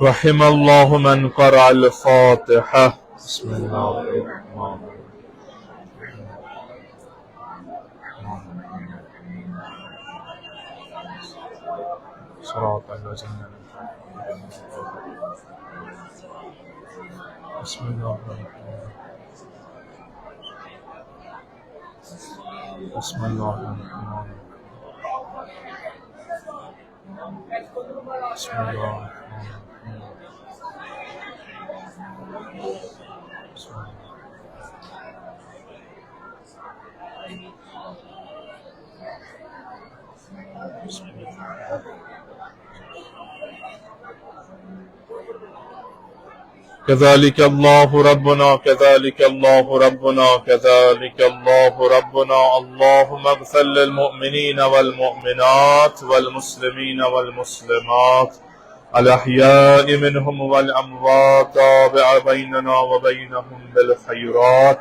رحم الله من قرأ الفاتحة. بسم الله الرحمن الرحيم. صراط الذين بسم الله الرحمن بسم الله الرحمن بسم الله الرحمن بسم الله. كذلك الله ربنا كذلك الله ربنا كذلك الله ربنا. اللهم اغفر للمؤمنين والمؤمنات والمسلمين والمسلمات الأحياء منهم والأموات، تابع بيننا وبينهم بالخيرات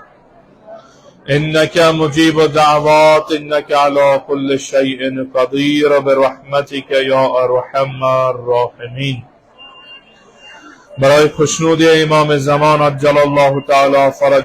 إنك مجيب الدعوات إنك على كل شيء قدير برحمتك يا أرحم الراحمين. برای خوشنودی امام زمان عجل الله تعالی فرج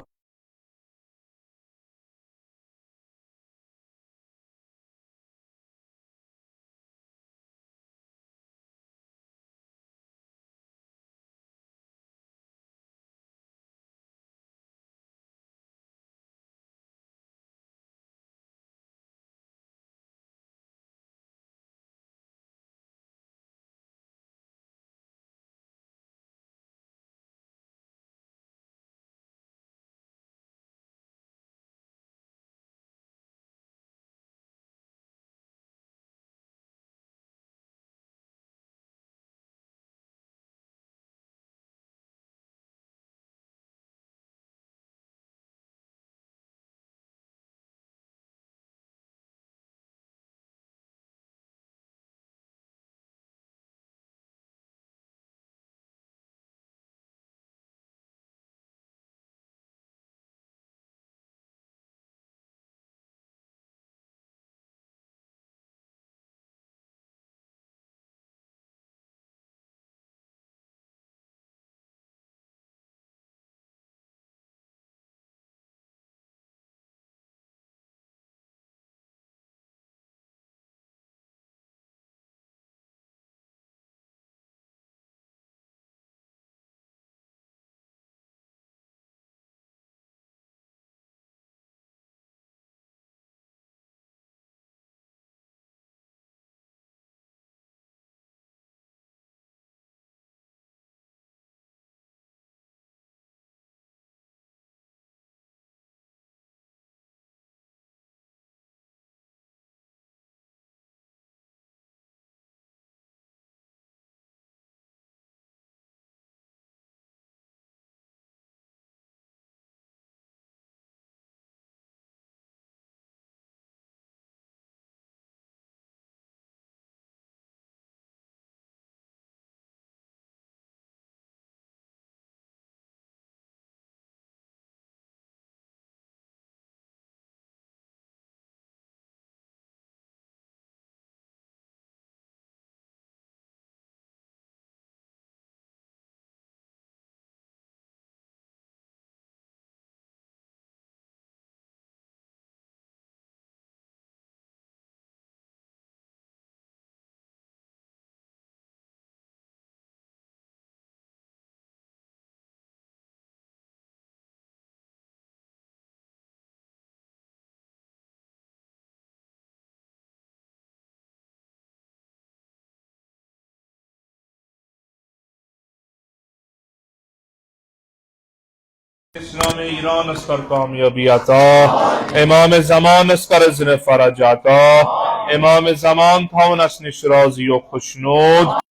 اسلام ایران است بر کامیابی عطا، امام زمان است بر ازن فرج عطا، امام زمان تون است نشرازی و خشنود.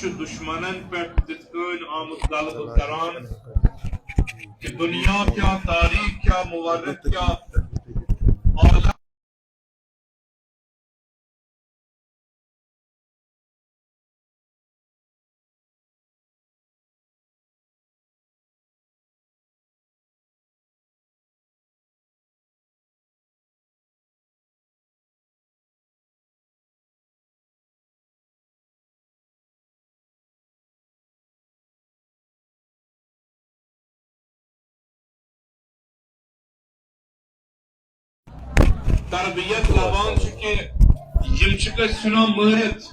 و دشمنان پر دتکن آمد ظالم کران که دنیا کیا تاریخ کیا مورد کیا اور تربیت لبان که یمچک سنا مهرت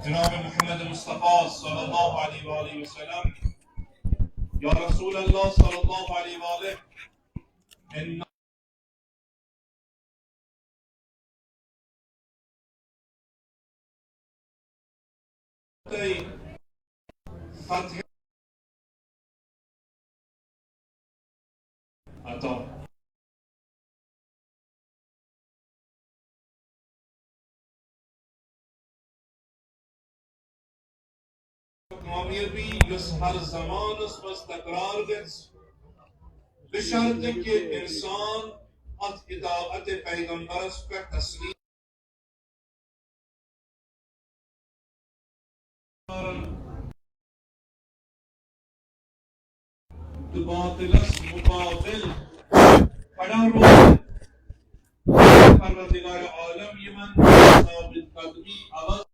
جناب محمد مصطفى صلى الله عليه وآله وسلم يا رسول الله صلى الله عليه وآله إن فتح عطا کامیابی یس ہر زمانس مز تکرار گژھِ بشرط کہ انسان ات اطاعت پیغمبرس پہ تسلیم تو باطلس مقابل کھڑا روزِ پروردگار عالم یمن ثابت قدمی عوض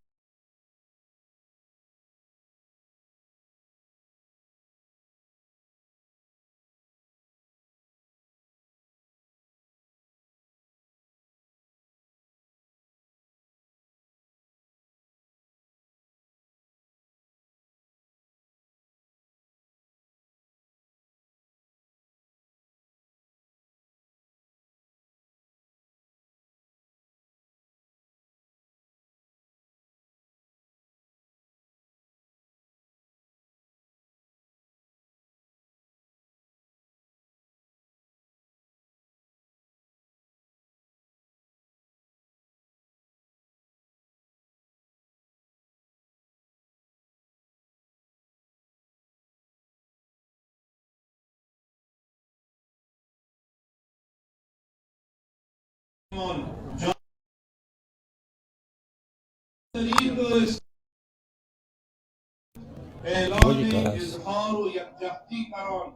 اعلان اظہار و یکجہتی کران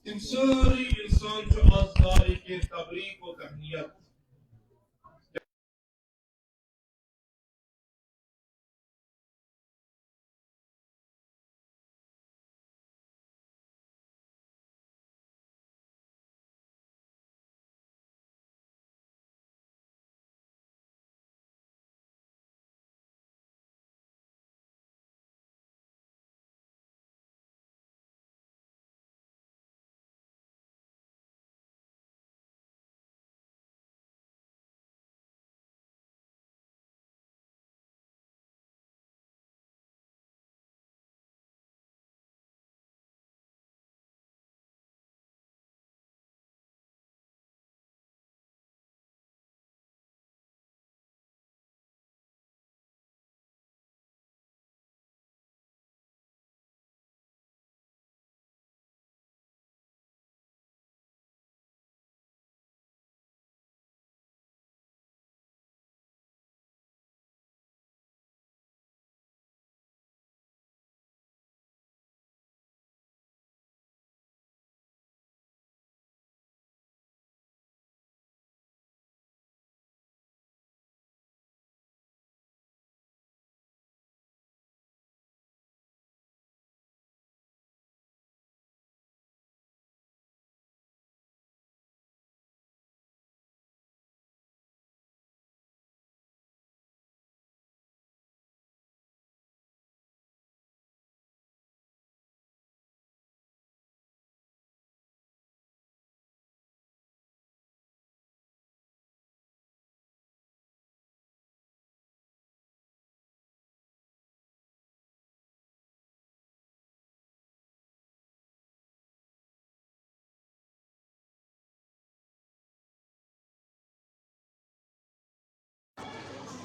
تم ساری انسان چو آزدائی کے تبریک و تہنیت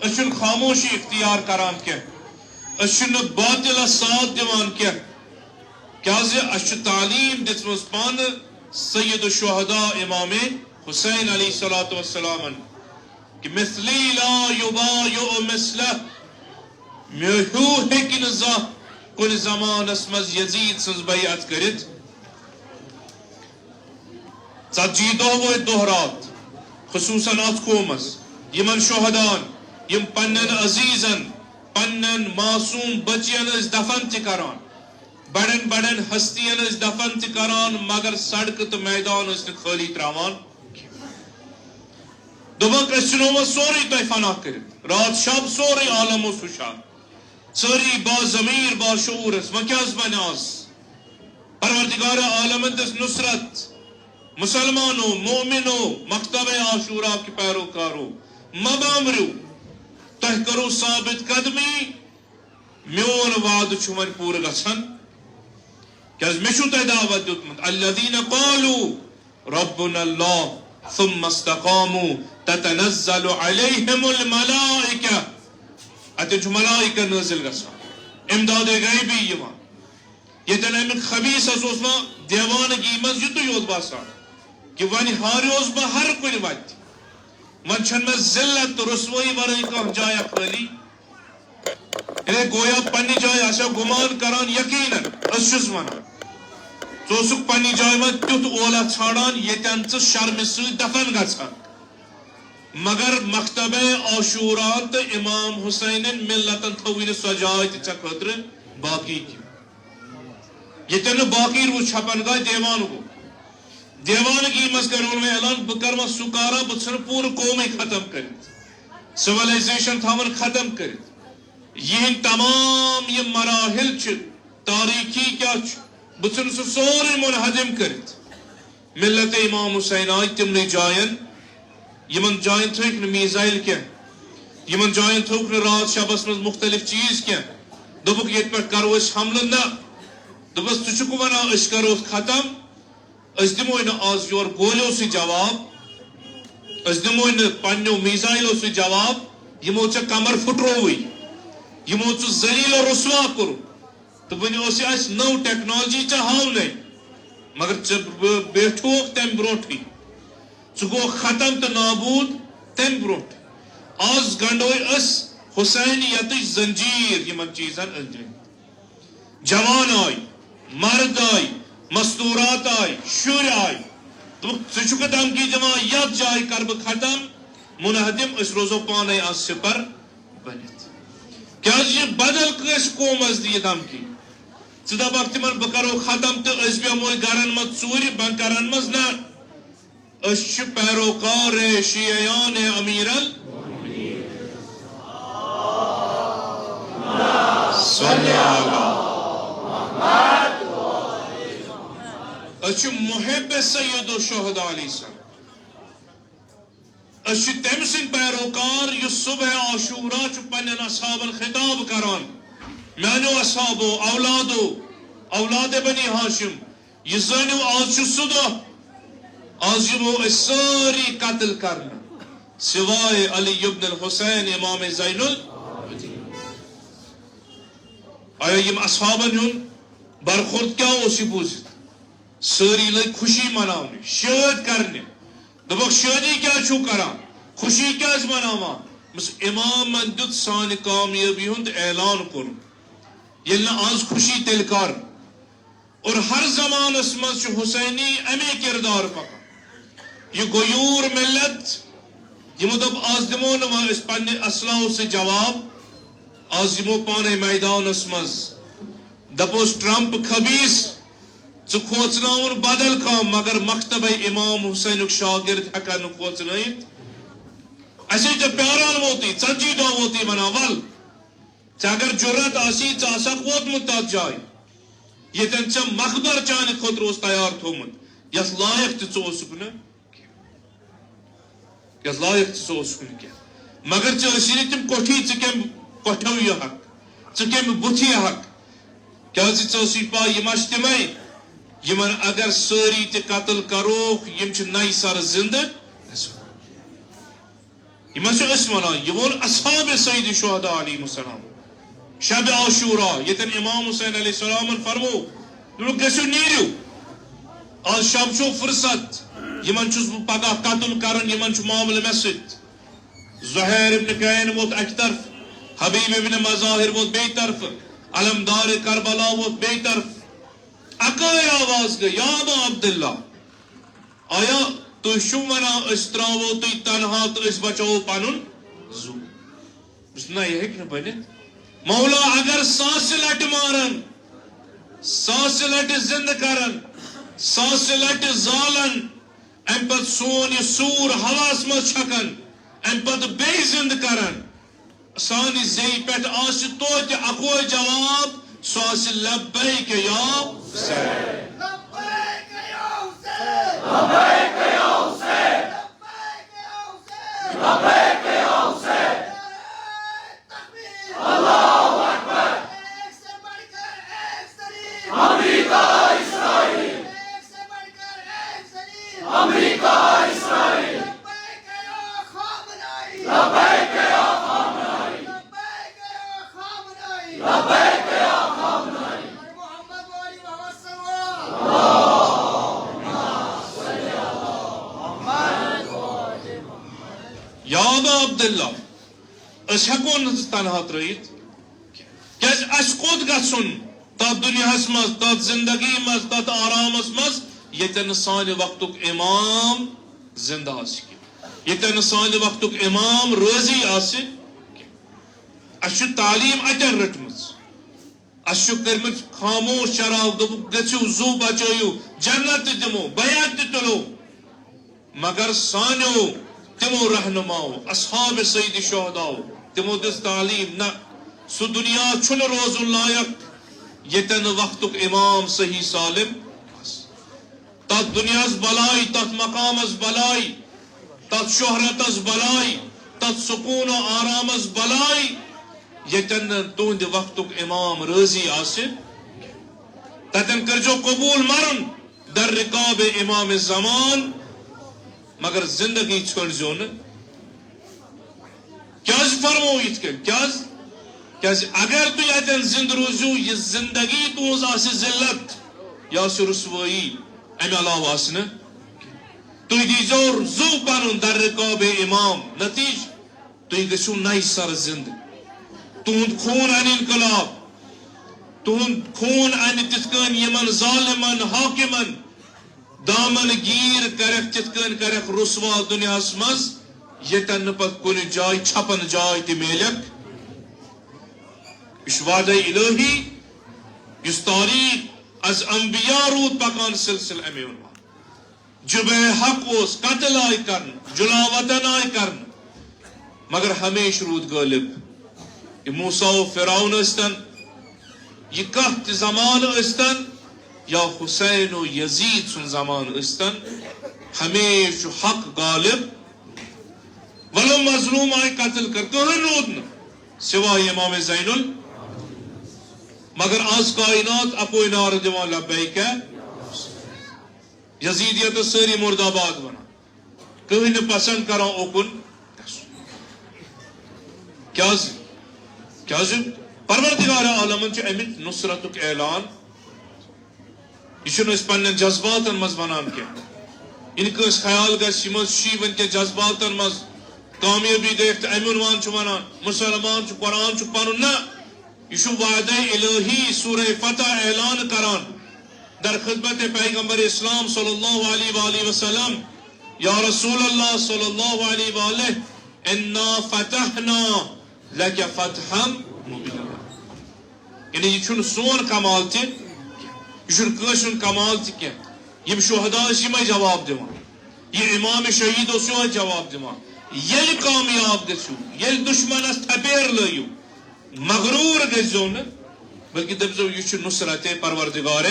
اشن خاموشی اختیار کران کی اشن باطل ساتھ دیوان کی کیازِ اش تعلیم دتمس پان سید الشہداء امام حسین علیہ الصلوۃ والسلام کہ مثلی لا یبایع مثلہ میہو ہیکن زہ کن زمانس مز یزید سنز بیعت کرت ژتجی دہ وہ دہرات خصوصاً ات قومس یمن شہدان یم پنن عزیزن پنن معصوم بچین اس دفن تہ کران بڑن بڑن ہستین اس دفن تہ کران مگر سڑک تو میدان اس خالی تراوان دوبک اسنو سوری تہ فنا کرت رات شب سوری عالم اس وشان ساری با ضمیر با شعور اس وکیاز بناس پروردگار عالم دس نصرت مسلمانوں مومنوں مکتب عاشورہ کے پیروکاروں مبامرو تہ کرو ثابت قدمی میون وعد چھمن پور گژھن کیاز مے چھو تہ دعوت دیتمت الذین قالوا ربنا اللہ ثم استقاموا تتنزل علیہم الملائکہ اتن چھ ملائکہ نازل گژھان امداد غیبی یوان یتن امیک خبیث اسوسنا دیوانگی مز یتو یوت باسان کہ ون ہاریوس بہ ہر کن وت ون چھن میں ذلت رسوائی ورائے کم جایا خالی گویا پنی جائے آسا گمان کران یقیناً اس ونان ثوسک پنی جائے من تیت اولا ژھانڈان یتن ژٕ شرمہ سۭتۍ دفن گژھان مگر مکتبہ عاشورا تو امام حسین ملتن تھوین سو جائے ژے خاطر باقی کی یتن باقی روز چھپن گا دیوان گو دیوانگی مز کرون میں اعلان بہ کرما سکارا بہ ژھن پور قومی ختم کرت سولائزیشن تھاون ختم کرت یہ تمام یہ مراحل چھ تاریخی کیا بہ ژھن سہ سورے منہدم کرت ملت امام حسین آئی تمن جائن یمن جائن تھوک نہ میزائل کی یمن جائن تھوک نہ رات شبس مز مختلف چیز کی دبک یت پہ کرو اس حملہ نہ دبس ژٕ چھُکھ ونان أسۍ کرو ختم اس دمو نہ آز یور گولیو سی جواب اس دمو نہ پنیو میزائلو سی جواب یمو ژےٚ کمر پھٹرووٕے یمو ژٕ ذلیل و رسوا کوٚر تو ونہِ اوس اس نو ٹیکنالوجی ژےٚ ہاونے مگر ژےٚ بیٹھوکھ تمہِ برونٹھٕے ژٕ گو ختم تو نابود تمہِ برونٹھ آز گنڈوے اس حسینیتٕچ زنجیر یمن چیزن أنٛدۍ أنٛدۍ جوان آئی مرد آئی مستورات آئی شر آئی تو ژٕ چھُکھ دھمکی دِوان یتھ جایہِ کر بہٕ ختم منہدم أسۍ روزو پانے آز سپر بنِتھ کیازِ یہِ بدل کٲنٛسہِ قومس دِیہِ دھمکی ژٕ دپکھ تِمن بہٕ کرو ختم تہٕ أسۍ بیٚہمو گرن منٛز ژوٗرِ بنکرن منٛز نہ أسۍ چھِ پیروکار شیعیان امیرل صلی اللہ أسۍ چھِ محب سید الشہداء علیہ السلام أسۍ چھِ تٔمۍ سٕنٛدۍ پیروکار یُس صبح عاشورا چھُ پننٮ۪ن اصحابن خطاب کران میانیو اصحابو اولادو اولاد بنی ہاشم یہ زٲنِو آز چھُ سُہ دۄہ آز یِمو أسۍ سٲری قتل کرنہٕ سوائے علی ابن الحسین امام زین آیا یم اصحابن ہُنٛد برخورد کیا اوس یہِ بوٗزِتھ سٲری لٔگۍ خوشی مناونہِ شٲد کرنہِ دوٚپکھ شٲدی کیٛاہ چھُو کران خوشی کیٛازِ مناوان بس امامن دیُت سانہِ کامیٲبی ہُنٛد اعلان کوٚر ییٚلہِ نہٕ آز خوشی تیٚلہِ کر اور ہر زمانس منٛز چھُ حسینی امی کردار پکان یہ غیور ملت یمو دوٚپ آز دِمو نہٕ وۄنۍ أسۍ پننہِ اسلحو سۭتۍ جواب آز یِمو پانے میدانس منٛز دپوس ٹرمپ خبیث ژٕ کھوژناوُن بدل کانٛہہ مگر مکتبہ امام حسینُک شاگرد ہٮ۪کن نہٕ کھوژنٲیِتھ اسے ژےٚ پیاران ووتُے 40 دۄہ ووتُے ونان ول ژےٚ اگر جُرت آسی ژٕ آسکھ ووتمُت تتھ جایہِ ییٚتٮ۪ن ژےٚ مقبر چانہِ خٲطرٕ اوس تیار تھوٚومُت یتھ لایق تہِ ژٕ اوسُکھ نہٕ یتھ لایق تہِ ژٕ اوسُکھ نہٕ کینٛہہ مگر ژےٚ ٲسی نہٕ تِم کوٹھی ژٕ کمہِ کوٹھو یِہکھ ژٕ کمہِ بُتھِ یِہکھ کیازِ ژےٚ ٲسٕے پاے یِم آسہِ تِمے یمن اگر سٲری تہِ قتل کروکھ یم چھِ نَیہِ سرٕ زندٕ یِم چھِ أسۍ ونان یہِ ووٚن اصحاب سید الشہداء علیہ السلام شب عاشورا ییٚتٮ۪ن امام حسین علیہ السلامن فرمو دوٚپُکھ گٔژھِو نیٖرِو آز شب چھو فرصت یمن چھُس بہٕ پگاہ قتل کران یمن چھُ معاملہٕ مےٚ سۭتۍ زہیر ابن کین ووت اکہِ طرف حبیب ابن مظاہر ووت بیٚیہِ طرفہٕ علمدار کربلا ووت بیٚیہِ طرف اکٲے آواز گٔے یا ابا عبداللہ آیا تُہۍ چھِو ونان أسۍ ترٛاوو تُہۍ تنہا تہٕ أسۍ بچاوو پنُن زُو نہ یہِ ہیٚکہِ نہٕ بٔنِتھ مولا اگر ساسہِ لٹہِ مارن ساسہِ لٹہِ زندٕ کرن ساسہِ لٹہِ زالن امہِ پتہٕ سون یہِ سوٗر ہواہس منٛز چھکن امہِ پتہٕ بیٚیہِ زندٕ کرن سانہِ زیٚیہِ پٮ۪ٹھ آسہِ توتہِ اکوے جواب سُہ آسہِ لبیک یا حسین لبیک یا حسین لبیک یا حسین لبیک یا حسین تکبیر اللہ اکبر ایک سے بڑھ کر ایک سلیم امریکہ اسرائیل ایک سے بڑھ کر ایک سلیم امریکہ اسرائیل لبیک یا خامنائی لبیک یا خامنائی لبیک یا خامنائی لبیک یا بالله اس ہیکون تنہا ترائیت کیاز اس کود گژھن تات دنیاہس مز تات زندگی مز تات آرامس مز یتن سانہ وقتک امام زندہ آسہ یتن سانہ وقتک امام روزی آسہ اس تعلیم اتن رٹمز اس کرمت خاموش چراو دپک گژھو زو بچٲیِو جنت تہِ دمو بیعت تہِ تُلو مگر سانیو تمو رہنماؤ اصحاب سید شہداؤ تمو دس تعلیم نہ سو دنیا چھن روزن لائق یتن وقتک امام صحیح سالم تات دنیاس بلائی تات مقامس بلائی تات شہرتس بلائی تات سکون و آرامس بلائی یتن تہند وقتک امام رضی آسہ تتن کرجو قبول مرن در رکاب امام زمان مگر زندگی چھوڑزو نا کیاز فرمو یت کن کیاز اگر تو یتن زند روزو یہ زندگی تہذ آسہ ذلت یا آسہ رسوائی امہ علاوہ آسہ تھی دیزو زو پنن در رکاب امام نتیج تھی گژھو نئی سر زند تہند خون ان انقلاب تہند خون ان تتھ کن یمن ظالمن حاکمن دامن گیر کرک تتھ کن کرک رسوا دنیاس مز یتن پت کن جائے چھپن جائے تہ میلک اس وعدہ الہی اس تاریخ از انبیاء رود پکان سلسل امی عنوان جب حق اس قتل آئی کرن جلا وطن آئی کرن مگر ہمیش رود غالب یہ موسیٰ و فرعون استن یہ کہت زمان استن یا حسین و یزید سن زمان استن ہمیش حق غالب ولو مظلوم آئی قتل کر کہن رودن سوائے امام زین مگر آز کائنات اپوئی نار دیوان لبیک ہے یزیدیت سری مرد آباد بنا کہیں پسند کرا اوکن کیا پروردگار عالمن چھ امت نصرتک اعلان یہ اس پنن جذباتن مز ونان کی ان کس خیال گژھِ یِم شیون کے جذباتن مز کامیابی گئی تو امہ عنوان چھ ونان مسلمان چھ قرآن چھ پنن نہ یہ وعدہ الہی سورہ فتح اعلان کران در خدمت پیغمبر اسلام صلی اللہ علیہ وآلہ وسلم یا رسول اللہ صلی اللہ علیہ وآلہ انا فتحنا لک فتحا مبینا یعنی یہ چھن سون کمال تہ یہ چھن کٲنٛسہِ کمال تہ کینٛہہ یم شہداء یمے جواب دِوان یہ امام شہید اوس یہے جواب دِوان ییٚلہِ کامیاب گژھِو ییٚلہِ دشمنس تھپیر لٲیِو مغرور گژھِو نہٕ بلکہ دپزو یہ چھُ نصرت پروردگار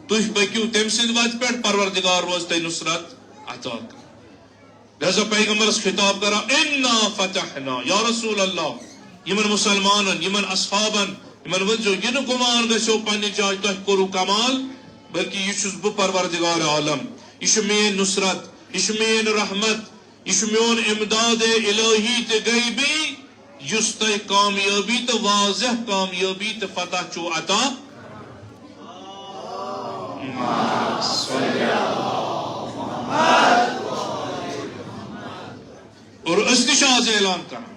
تُہۍ پٔکِو تٔمۍ سٕنٛدِ وتہِ پٮ۪ٹھ پروردگار روز تۄہہِ نصرت عطا لہذا پیغمبرس خطاب کرا انا فتحنا یا رسول اللہ یمن مسلمانن یمن اصحابن یمن ونزو یہ نہ گمان گژھو پننہِ جایہِ تۄہہِ کوٚروٕ کمال بلکہ یہ چھُس بہٕ پروردگار عالم یہ چھُ میٲنۍ نصرت یہ چھُ میٲنۍ رحمت یہ چھُ میون امداد الہی تہ غیبی یس تہ کامیابی تو واضح کامیابی تو فتح چھو عطا اور اس تہ آز اعلان کر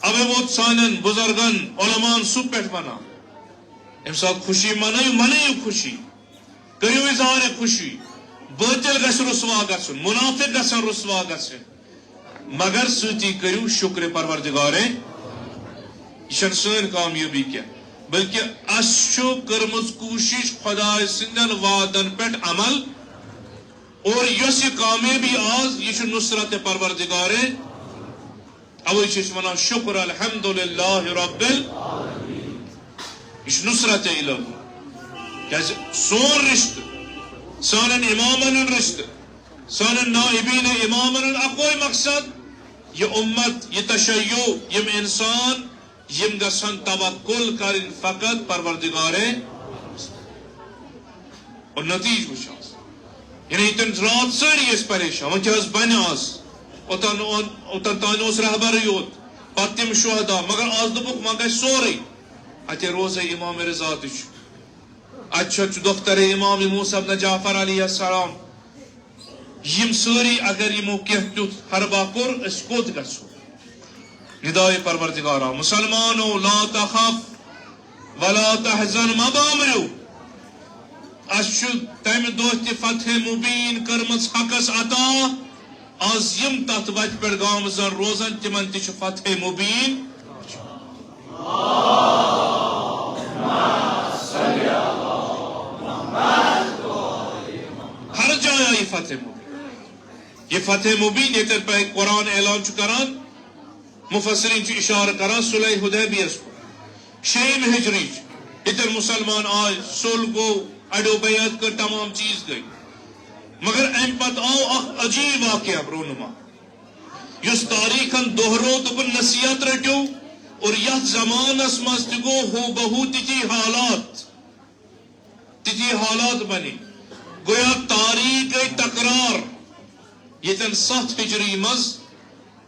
اب ووت سانن بزرگن علمان سب پہ بنا ام سات خوشی منیو خوشی کریو اظہار خوشی باطل گژھِ رسوا گژھُن منافق گژھن رسوا گژھٕنۍ مگر سۭتی کریو شکر پروردگار یہ چھنہٕ سٲنۍ کامیٲبی کینٛہہ بلکہ اس چھُ کٔرمٕژ کوٗشش خداے سٕنٛدٮ۪ن وعدن پٮ۪ٹھ عمل اور یۄس یہ کامیٲبی آز یہ چھُ نصرت پروردگار اوے چھِ أسۍ ونان شکر الحمدللہ رب یہ چھُ نصرت الہی کیازِ سون رشتہٕ سانن امامن رشتہٕ سانن نائبین امامن اکوے مقصد یہ امت یہ تشیع یم انسان یم گژھن توکل کرن فقط پروردگار اور نتیج وچھ یعنی تم رات ساری اس پریشان وہ کیا بن آز اوتن تان اس رہبر یوت پتہ تم شہدا مگر آز دپک وۄنۍ گژھِ سورُے اتہِ روزے امام رضا تہ چھُ اتہ چھُ دختر امام موسیٰ بن جعفر علیہ السلام یم ساری اگر یمو کینٛہہ تیُتھ حربہ کوٚر أسۍ کوٚت گژھو ندائے پروردگارا مسلمانو لا تخف ولا تحزن مبامرو اشو تم دوست فتح مبین کرمز حقس عطا آز یم تحت وجہ پر گامزن روزن تمن تش فتح مبین ہر جائے یہ فتح مبین یہ فتح مبین یہ تر پہ قرآن اعلان چکران مفسرین چو اشارہ کران صلح حدیبیہ شیم ہجری اتر مسلمان آج سل گو اڈو بیعت کر تمام چیز گئی مگر ام پت آو اخ عجیب واقعہ رونما یس تاریخن دوہرو دپن نصیحت رٹو اور یت زمانس مز تگو ہو بہو تجی حالات بنی گویا تاریخ گئی تکرار یتن 7 ہجری مز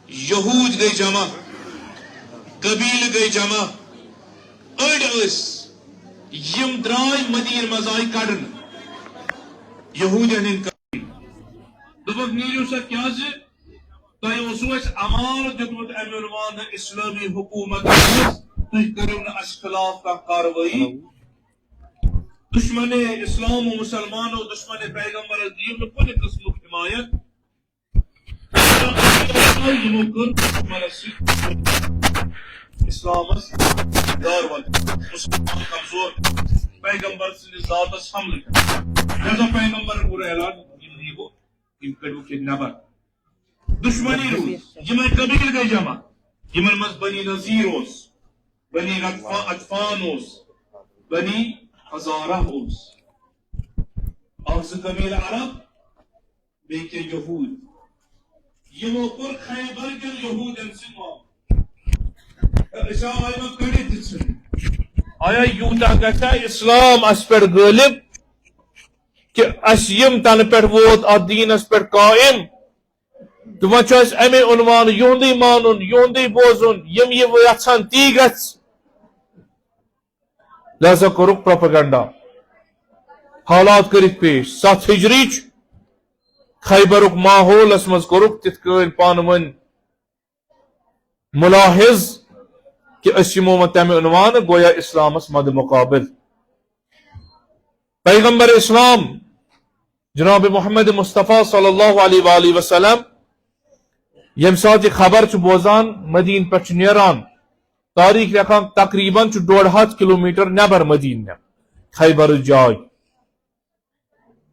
یہود گئی جمع قبیل گئی جمع اڑ اس یم درائے مدین مزائی کڑن یہودین ان قبیل دبک نیرو سا کیا سے تائی اسو اس امان جدود امروان اسلامی حکومت تائی کرون اس خلاف کا کاروائی دشمن اسلام و مسلمان و دشمن پیغمبر عظیم نے کل قسم حمایت اسلام دار مسلمان کمزور پیغمبر سے ذات حمل جیسا پیغمبر پورا اعلان یہ کڑو کے نبر دشمنی روز جمع قبیل گئی جمع جمع مز بنی نذیر اوس بنی اطفان اوس بنی ہزارہ اوس اخذ قبیل عرب بیکے یہود یمو پر خیبر کے یہود انسما اسلام آئیما کڑی دچن آیا یوتا گچا اسلام اس پر غالب کہ اس یم تن پر ووت ات دین اس پر قائم تو وچ اس امی عنوان یوندی مانن یوندی بوزن یم یہ یژھان تی گژھ لہذا کرک پروپیگنڈا حالات کرک پیش 7 ہجریچ خیبرک ماحول اس مز کرک تت کن پان ون ملاحظ کہ اس یمو تم عنوان گویا اسلامس مد مقابل پیغمبر اسلام جناب محمد مصطفیٰ صلی اللہ علیہ وآلہ وسلم یم سات یہ خبر چھ بوزان مدین پہ نیران تاریخ لکھان تقریباً 1.5 کلومیٹر نبر مدین خیبر جائے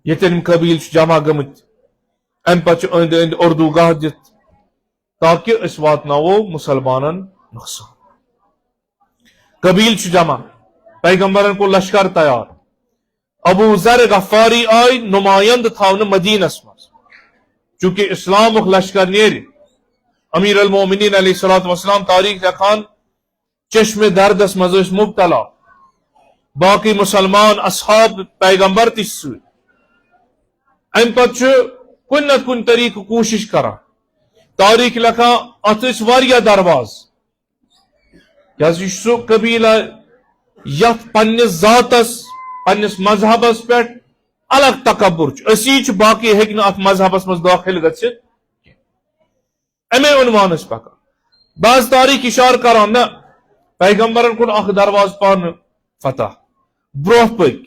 یتن قبیل جمع گمت ام پہ اند اند اردو گاہ دت تاکہ اس واتناو مسلمانن نقصان قبیل جمع پیغمبرن کو لشکر تیار ابو ذر غفاری آئی نمائند تھاون مدینس مز چونکہ اسلام لشکر نیر امیر المومنین علیہ الصلوۃ والسلام تاریخ لکھان چشم دردس مز مبتلا باقی مسلمان اصحاب پیغمبر تس ام پتہ کن نت کن طریق کوشش کران تاریخ لکھان ات واریاہ درواز یہ سہ قبیلہ یت پنس ذاتس پنس مذہبس پہ الگ تکبر اسی باقی ہیک ات مذہبس مز داخل گھت امی عنوان پکان بعض تاریخ اشار کران نا پیغمبرن کن اخ درواز پان فتح بروہ پک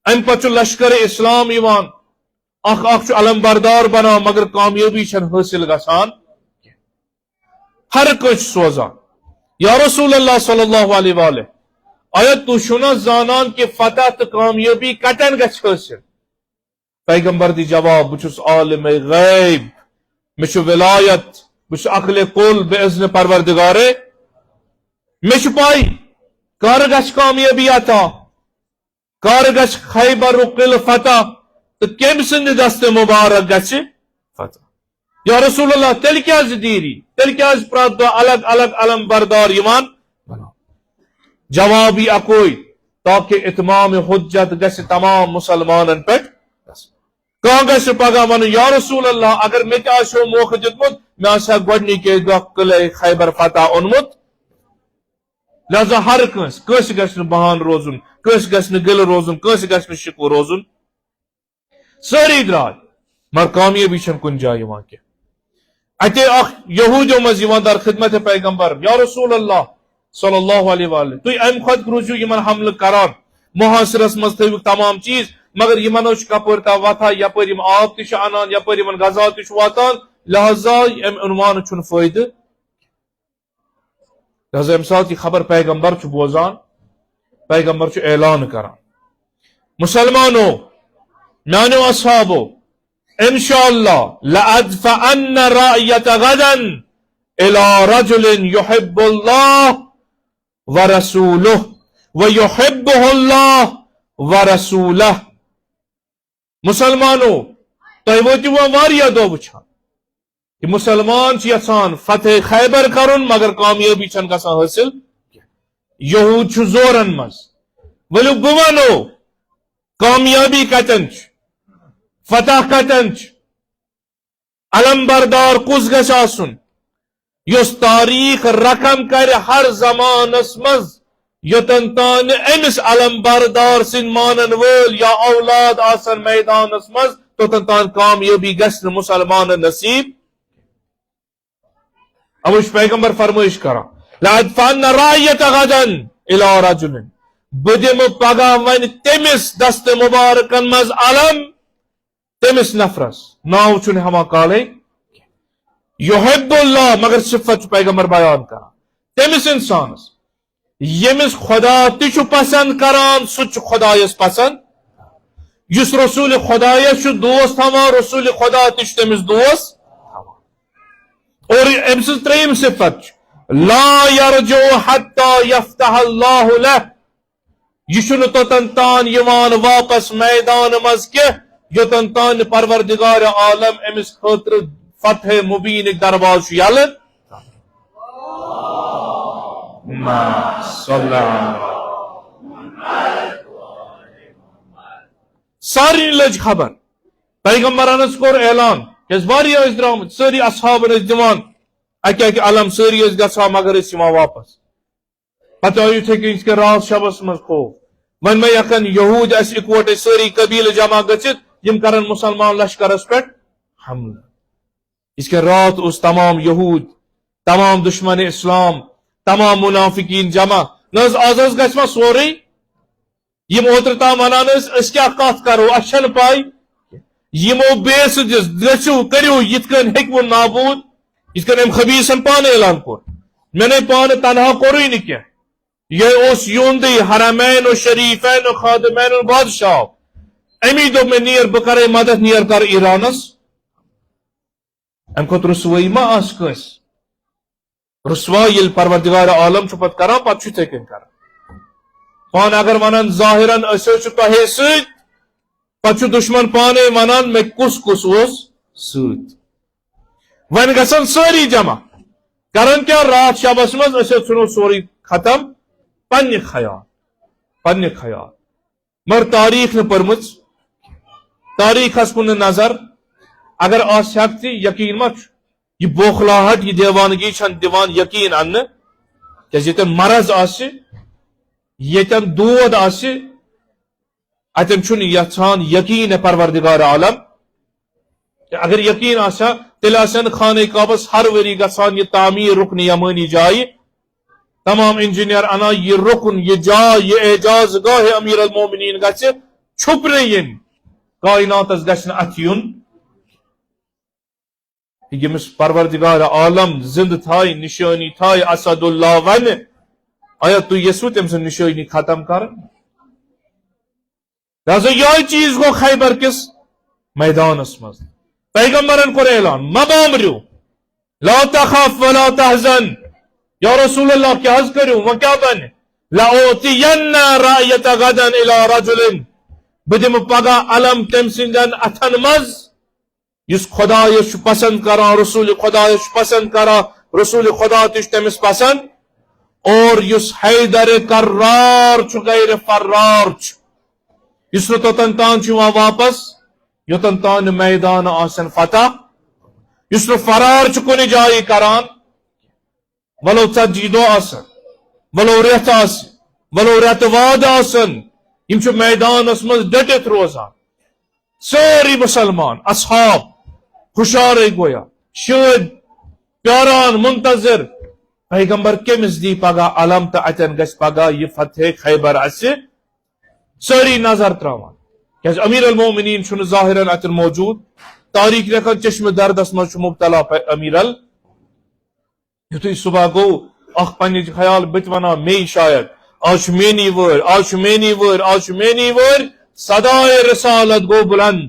ام پتہ لشکر اسلام یوان اخ اخ علم بردار بنا مگر کامیابی چھن حاصل گژھان ہر کچھ سوزان یا رسول اللہ صلی اللہ علیہ وآلہ آیا تو شنا زانان کہ فتح تو کامیابی کٹن گچھ حاصل پیغمبر دی جواب بچس عالم غیب مش ولایت بچ عقل قل باذن پروردگارے مش پائی کار گچھ کامیابی عطا کار گچھ خیبر قل فتح تو کم سند دست مبارک گچھ فتح یا رسول اللہ تیل کیا دیری تیل کیا پرات الگ الگ علم بردار یوان بنا جوابی اکوئی تاکہ اتمام حجت گس تمام مسلمان پہ کہاں گس پگہ ون یا رسول اللہ اگر میں آسو موقع دتمت میں آسا گوڈنی کے دہ قلعہ خیبر فتح اونمت لہذا ہر کنس گس بہان روزن کنس گس گل روزن کنس گس شکو روزن ساری درائے مگر کامیابی چھن کن جائے وہاں کے اتے اخ یہودیو مز یوان در خدمت پیغمبر یا رسول اللہ صلی اللہ علیہ وآلہ تھی ام خود روزو یمن حمل کران محاصرس مز تھوک تمام چیز مگر یمن کپر تا وتھا یپر یم آب تہ انان یپر یمن غذا تہ واتان لہذا ام عنوان چھن فائدہ لہذا ام سات یہ خبر پیغمبر چھ بوزان پیغمبر چھ اعلان کران مسلمانوں میانو اصحابو انشاءاللہ لأدفعن رأیت غدا الى رجل يحب الله ورسوله ويحبه الله ورسوله مسلمانوں تہ ووتو واریاہ دو وچھان کہ مسلمان یژھان فتح خیبر کرن مگر کامیابی چھن گژھان حاصل یہود چھ زورن مز ولو بہ ونو کامیابی کتن چھ فتح کتن چھ علم بردار کس گژھِ آسن یس تاریخ رقم کر ہر زمانس مز یوتن تان امس علم بردار سن مانن ول یا اولاد آسن میدانس مز توتن تان کامیابی گژھِ نہٕ مسلمان نصیب اوش پیغمبر فرمائش کران لأدفعن رأیت غدا الى رجل بدم پگہ ون تمس دست مبارکن مز علم تمس نفرس ناو چھن ہما کالے یحب اللہ مگر صفت پیغمبر بیان کران تمس انسانس یمس خدا تہ پسند کران سہ خدایس پسند یس رسول خدایس دوست تھاوان رسول خدا تہ تمس دوست اور ام سن تریم صفت لا یرجو حتی یفتح اللہ لہ یہ توتن تان یوان واپس میدان مز کی یوتن تان پروردگار عالم امس خاطر فتح مبین درواز یلن ساری لج خبر پیغمبران کور اعلان واریاہ درامت ساری اصحابن دان اکہ علم ساری گھان مگر واپس پتہ آو یتھے کہ کہ رات شبس مز خوف ون میں یکن یہود اس اکوٹے ساری قبیل جمع گچت یم کرن مسلمان لشکرس پہ حملہ اس کے رات اس تمام یہود تمام دشمن اسلام تمام منافقین جمع نز آز گھما سوری یم اوتر تام ونان اس کیا کت کرو اچھن پائی یمو بیس گھو کرو یت کن ہیکو نابود یت کن ام خبیثن پانے اعلان کور میں نے پانے تنہا کوری نہ کیا یہ اس یوندی حرمین و شریفین و خادمین و بادشاہ امی دو میں نیر بکرے مدد نیر کر ایرانس ام کھت رسوائی ما آس کس رسوائی یل پروردگار عالم چھپت کران پت چھتے کن کران پان اگر ونان ظاہران اسے تہے ست پتہ دشمن پانے ونان میں کس کس ست ون گھن ساری جمع کرن کیا رات شبس مز اسے ژھنو سوری ختم پنہ خیال مگر تاریخ نہ پرمچ تاریخس کن نظر اگر آس ہیکتی یقین مت یہ بوکھلاہٹ یہ دیوانگی چھن دیوان یقین ان یتن مرض آس یتن دود آس اتن چھن یژھان یقین پروردگار عالم اگر یقین آسا تیل آسن خانہ کعبس ہر وری گژھان یہ تعمیر رکن یمانی جائے تمام انجینئر انا یہ رکن یہ جا یہ اعجاز گاہ امیر المومنین گھس چھپنے ین کائنات گھن ات یون یمس پروردگار عالم زند تھائی نشانی تھائی اسد اللہ ون آیا تو یسو تم سے نشانی ختم کر لہذا یہ چیز گو خیبر کس میدانس مز پیغمبرن کور اعلان مبامرو لا تخف ولا تحزن یا رسول اللہ کیا حض کروں وہ کیا بن لأوتین رأیت غدا الى رجل بدم پگا علم تم سندن اتھن مز یس خدا یش پسند کرا رسول خدا یش پسند کرا رسول خدا تش تمس پسند اور یس حیدر کرار چھ غیر فرار چھ یس توتن تان چھ واپس یوتن تان میدان آسن فتح یس فرار چھ کن جائی کران ولو ژتجی دہ آسن ولو ریت آس ولو ریت واد آسن یم چھ میدانس مز ڈٹت روزان ساری مسلمان اصحاب خوشار گویا شد پیاران منتظر پیغمبر کمس دی پگہ علم تو اتن گژھِ پگہ یہ فتح خیبر اسہ ساری نظر تراوان کیاز امیر المومنین چھُنہٕ ظاہرن اتن موجود تاریخ لیکھان چشمہ دردس مز مبتلا امیر یتھے صبح گو اخ پنہ خیال بت ونان مے شاید آج مینی وٲرۍ آج مینی وٲرۍ آج مینی وٲرۍ صدائے رسالت گو بلند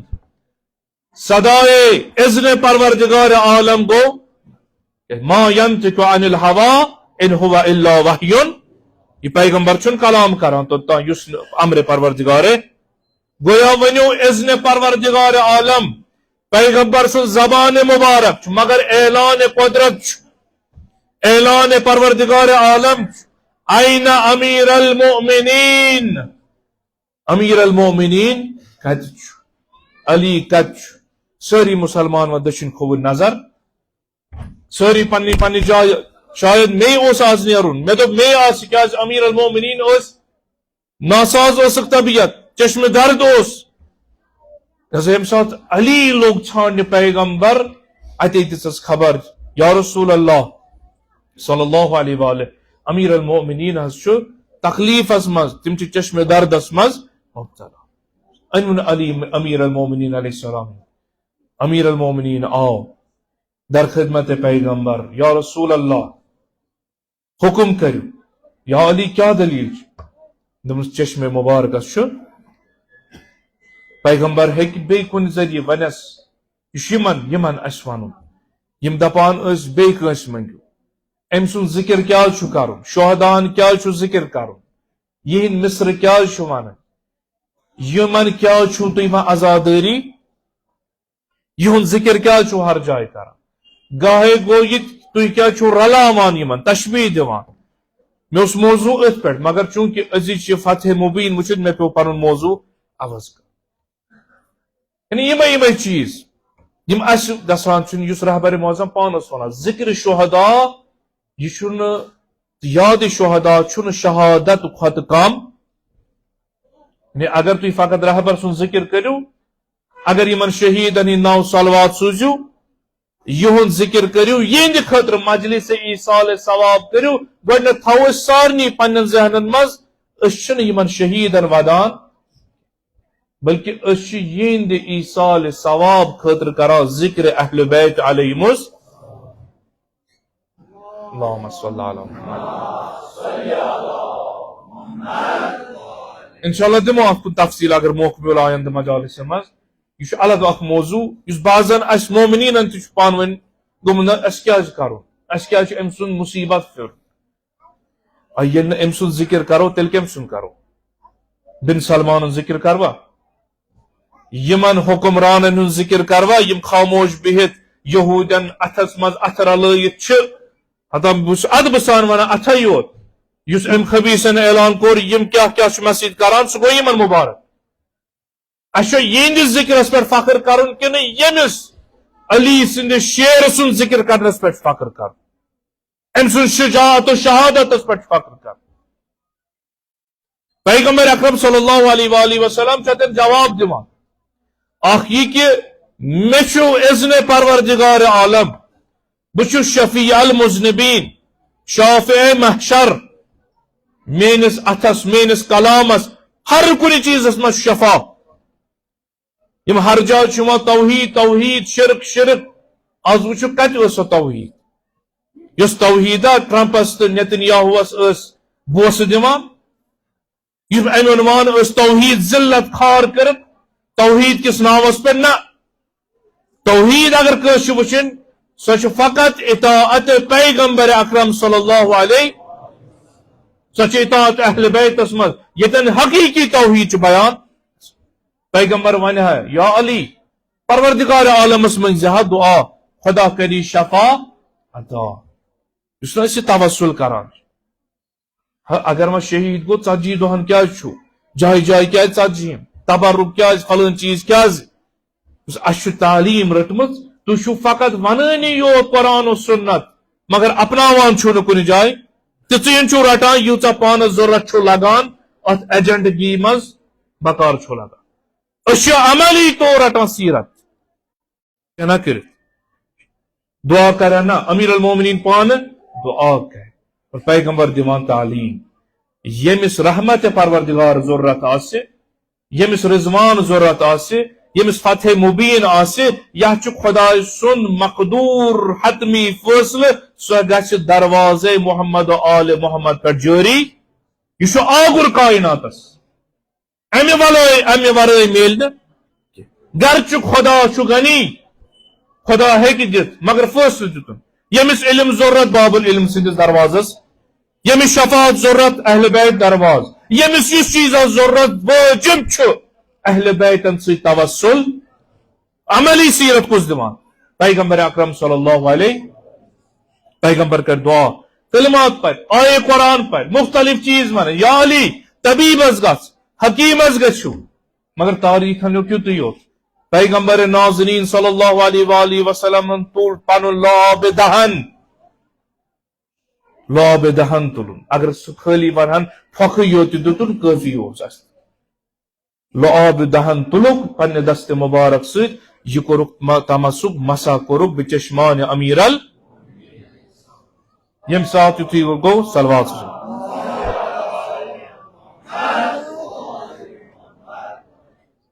صدائے اذن پروردگار عالم گو ما ينطق عن الهوى ان هو الا وحی یہ پیغمبر چھن کلام کران توتان یس امر پروردگار گویا ونیو اذن پروردگار عالم پیغمبر سن زبان مبارک مگر اعلان قدرت اعلان پروردگار عالم این امیر المؤمنین امیر المؤمنین کت علی کت ساری مسلمان و دشن کھوور نظر ساری پنی پنی جائے شاید میں اوس آز نیرون میں تو میں آس کیا امیر المومنین اوس ناساز ہو سکتا طبیعت چشم درد اوس یم سات علی لوگ چھاننے پیغمبر اتے دس خبر یا رسول اللہ صلی اللہ علیہ وآلہ امیر المومنین حس تکلیف مز تم چشم دردس مز مبتلا ان علی امیر المومنین علیہ السلام امیر المومنین آؤ در خدمت پیغمبر یا رسول اللہ حکم کرو یا علی کیا دلیل دمس چشم مبارکس پیغمبر ہیک بی کن ذریعہ ونس یمن اس ون یم دپان اس بی کنس منگو ام سن ذکر کیا کرن شہدان کیا ذکر کرن یہ مصر کیا ون یمن کیا تھی عزاداری یہ ذکر کیا ہر جائے کران گاہے گو یہ تھی کیا رلاوان یمن تشبیہ دیوان میں اس موضوع ات پہ مگر چونکہ ازچ فتح مبین وچت میں پیو پن موضوع عوض کر یعنی یمے چیز یم اس گسان اس رہبر معظم پانس ونان ذکر شہداء یہ یاد شہداء شہادت کھت کم یعنی اگر تھی فقط رہبر سن ذکر کرو اگر یمن شہیدن ہند نو صلوات سوزو یہ ذکر کرو یہ خاطر مجلس ایصال ثواب کرو گو تھو سارنی پن ذہنن مز یمن شہیدن ودان بلکہ یہ ایصال ثواب خاطر کرا ذکر اہل بیت علیہم اللہم صلی علی محمد انشاءاللہ دمو اخ تفصیل اگر موقع مل آئند مجالس مز یہ الگ اخ موضوع اس بعضن اس مومنین تہ پان ون گومن اس کیا کرو اس کیا ام سن مصیبت پھر این ام سن ذکر کرو تیل کم سن کرو بن سلمان ذکر کروا یمن حکمرانن ہن ذکر کروا یم خاموش بہت یہودین اتھس مز اتھر لائت ہتم بس ادب سان ونان اتھے یوت یس ام خبیثن اعلان کور یم کیا مسجد کران سہ گو یمن مبارک اچھا یہ ذکرس پہ فخر کرن کہ یمس علی سند شیر سن ذکر کرنس پہ فخر کر ام سن شجاعت و شہادت پہ فخر کر پیغمبر اکرم صلی اللہ علیہ وآلہ وسلم چتن جواب دیوان اخ یہ کہ مچو اذن پروردگار عالم بچو شفیع المذنبین شافع محشر مینس اتھس مینس کلامس ہر کن چیزس مز شفا یم ہر جائے شما توحید توحید شرک شرک آز وچو کت سو توحید یس توحیدہ ٹرمپس تو نیتنیاہوس بوس دیوان یم ام عنوان توحید ذلت کھار کر توحید کس ناوس پہ نہ توحید اگر کس وچن سو فقط اطاعت پیغمبر اکرم صلی اللہ علیہ سچ اطاعت اہل بیتس مز یتن حقیقی توحید بیان پیغمبر ون ہے یا علی پروردگار عالمس من زہ دعا خدا کری شفا عطا اس نے توسل کران اگر ما شہید گو 40 دہن کیا جائے جائے کیا 40 تبرک کیا فلان چیز کیا اس تعلیم رٹمت تو فقط ونانی یوت قرآن و سنت مگر اپناوان چھو کن جائے تین چھو رٹان یوتا پانس ضرورت چھو لگان ات ایجنڈگی مز بکار چھو لگان عملی تو رٹان سیرت کیا نہ کرت دعا کرے نا امیر المومنین پان دعا کرے اور پیغمبر دیوان تعلیم یمس رحمت پروردگار ضرورت آسے یمس رضوان ضرورت آسے یمس فتح مبین آسے یہ خدا سن مقدور حتمی فیصلہ سو گژھِ دروازے محمد و آل محمد پر جاری یہ آگر کائناتس امہ ورائے میل گرچہ خدا غنی خدا ہیکہ دت مگر فیصلہ دتن یمس علم ضرورت باب العلم سندس دروازس یمس شفاعت ضرورت اہل بیت درواز یمس اس چیز ضرورت واجب چھ اہل بیتن سی توسل عملی سیرت کس دان پیغمبر اکرم صلی اللہ علیہ پیغمبر کر دعا کلمات پر آئے قرآن پر مختلف چیز من یا علی طبیب از گس حکیم از گچھو مگر تاریخ ہنو کیوں تو یوت پیغمبر نازنین صلی اللہ علیہ وآلہ وسلم طول پن لاب دہن تلن اگر خالی ونہن پھکھ یوت دتن کافی اوس اس لعاب دہن تلک پنہ دست مبارک ست یہ کورک تمسک مسا کورک بچشمان امیر ال یم سات یتھی گو صلوات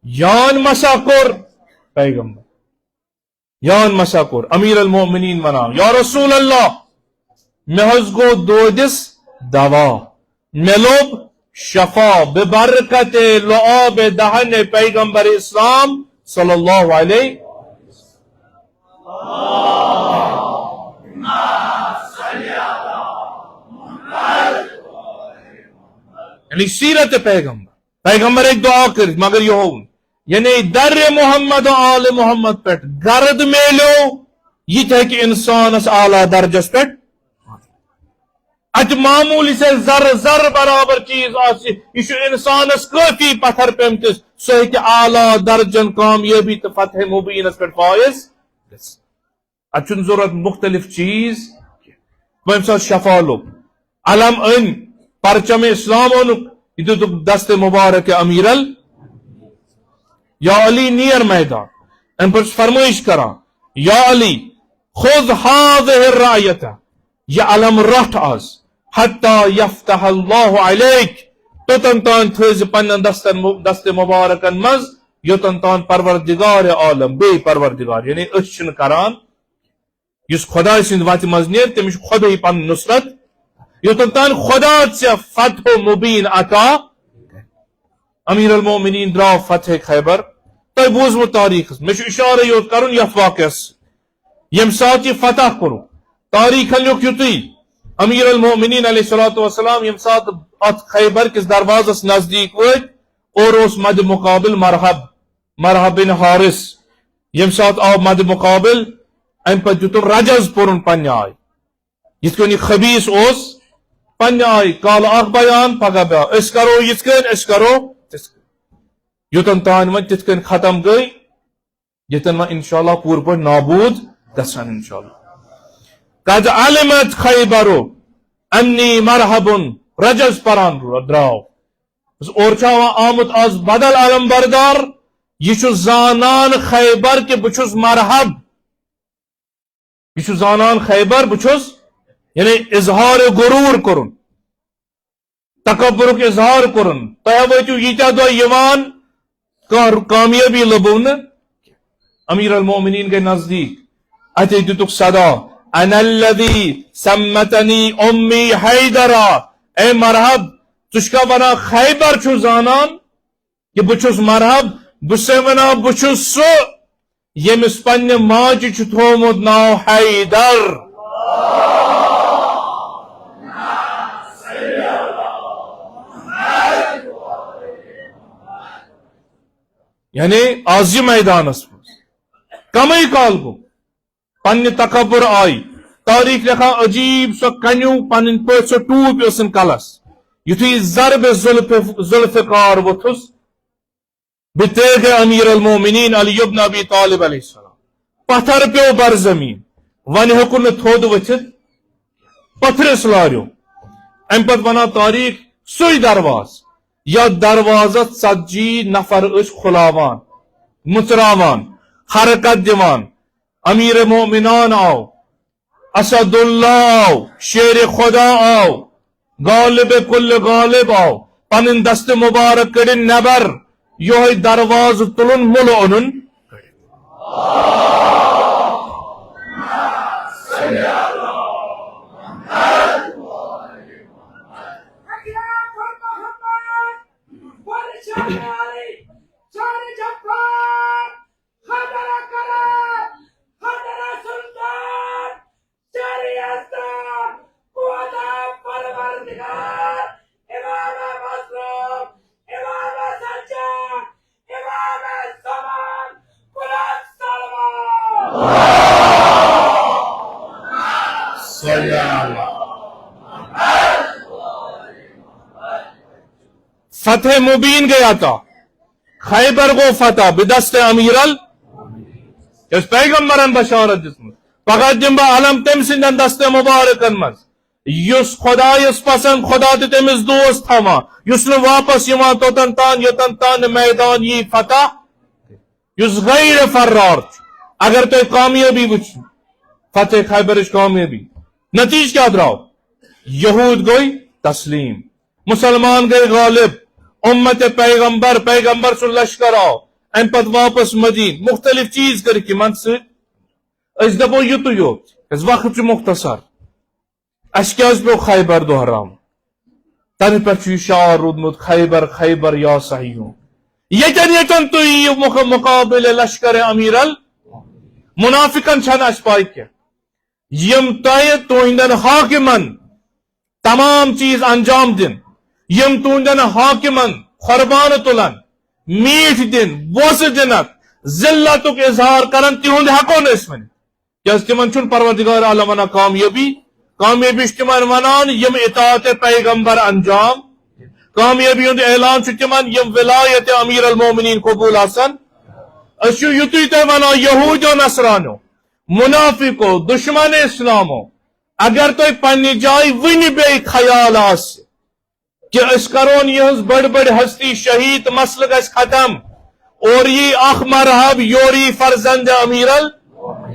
یان مسا کور پیغمبر یان مسا کور امیر المومنین ونان یا رسول اللہ مے حظ گو دودس دوا مے لوب شفا ببرکت لعاب دہن پیغمبر اسلام صلی اللہ علیہ یعنی سیرت پیغمبر ایک دعا کر مگر یہ ہو یعنی در محمد و آل محمد پہ گرد میلو یہ تھے کہ انسانس اعلیٰ درجس پہ ات معمولی سے زر برابر چیز آسی یہ انسانس کافی پتھر پیمتس سو کہ اعلیٰ درجن کامیابی تو فتح مبینس پر فائز اچھن ضرورت مختلف چیز ویم ساتھ شفا لو علم ان پرچم اسلام اونک یہ دست مبارک امیر ال یا علی نیر میدان ان پر فرمائش کران یا علی خذ هذه الرایت یہ علم رٹ آز حتی یفتح اللہ علیک توتن تان تھز پنن دست مبارکن مز یوتن تان پروردگار عالم بے پروردگار یعنی اچھن کران یس خدا سند وات مز نیر تمش خدا ہی پن نصرت یوتن تان خدا سے فتح مبین عطا امیر المومنین دراو فتح خیبر تو بوزمو تاریخ میں اشارہ یوت کرن یف واقعس یم سات یہ فتح کرو تاریخ لیک یوتی امیر المومنین علیہ الصلوۃ والسلام یم سات ات خیبر کس دروازس نزدیک وت اور اس مد مقابل مرحب بن حارث یم سات آو مد مقابل ام پہ دتن رجز پورن پنہ آئی یت کنی خبیث اس پنہ آئی کال اخ بیان پگہ بیان اس کرو یت کن اس کرو یوتن تان و تت کن ختم گئی یتن و انشاءاللہ پور پہ نابود گسن انشاءاللہ قد علمت خیبر انی مرحب رجز پران دراو اور چاوا آمد آز بدل علم بردار یہ زانان خیبر کہ بچس مرحب یہ زانان خیبر بچس یعنی اظہار غرور کرن تکبرک اظہار کرن تہ وتو یتہ دو یوان کامیابی لبون امیر المومنین کے نزدیک اتے دتک صدا انا الذی سمتنی امی حیدرا اے مرحب تشکا بنا خیبر چھو زانان کہ بچس مرحب بسے ونا بچس سو یمس پنہ ماج چھ تھومت ناو حیدر یعنی آزی میدانس کمی کال گو پنہ تکبر آئی تاریخ لکھا عجیب سو کنیو پن پہ سو ٹوپ اسن کلس یتھی ضرب ذوالفقار وتھس بتیغ امیر المومنین علی ابن ابی طالب علیہ السلام پتھر پیو بر زمین ون ہکن تھود وتھت پتھرس لاریو ام پت ونا تاریخ سوی درواز یا دروازت سجی نفر اس کھلاوان مچراوان حرکت دیوان امیر مومنان آو اسد اللہ آو، شیر خدا آو، غالب کل غالب آو، پنن دست مبارک کڑن نبر، یہ درواز تلن مل اونن فتح مبین گیا تھا، خیبر کو فتح بدست امیر اس پیغمبرن بشارت دسمت پگہ دم بہ علم تم سندن دست مبارکن مز یس خدا یس پسند خدا تہ تمس دوست تھاوان یس نہ واپس یوان توتن تان یوتن تان میدان یہ فتح یس غیر فرار اگر تو کامیابی وچ فتح خیبرش کامیابی نتیج کیا دراو یہود گوئی تسلیم مسلمان گئے غالب امت پیغمبر پیغمبر سن لشکر آو ام پت واپس مدین مختلف چیز کر کے من سے اس دپو یتو یوت اس وقت مختصر اس کیا اس پہ خیبر دہرام تن پر شعار رودمت خیبر خیبر یا صحیحوں یتن تو مقابل لشکر امیر منافقن چھن اس پائی کیا یم تائید توہندن حاکمن تمام چیز انجام دن یم توہندن حاکمن قربان تلن میٹ دن بوس دنک ذلتک اظہار کرن تہند ہیکو نہ اس من کیا تمن چھن پروردگار عالم ونان کامیابی کامیابی تمن ونان یم اطاعت پیغمبر انجام کامیابی ہند اعلان تمن یم ولایت امیر المومنین قبول آسن اسو یتوی تہ ونان یہود و نصرانو منافقو دشمن اسلامو اگر تو پنی جائے ون بی خیال آس کہ اس کرون یہ بڑ بڑ ہستی شہید مسل گس ختم اور یہ اخ مرحب یوری فرزند امیر اللہم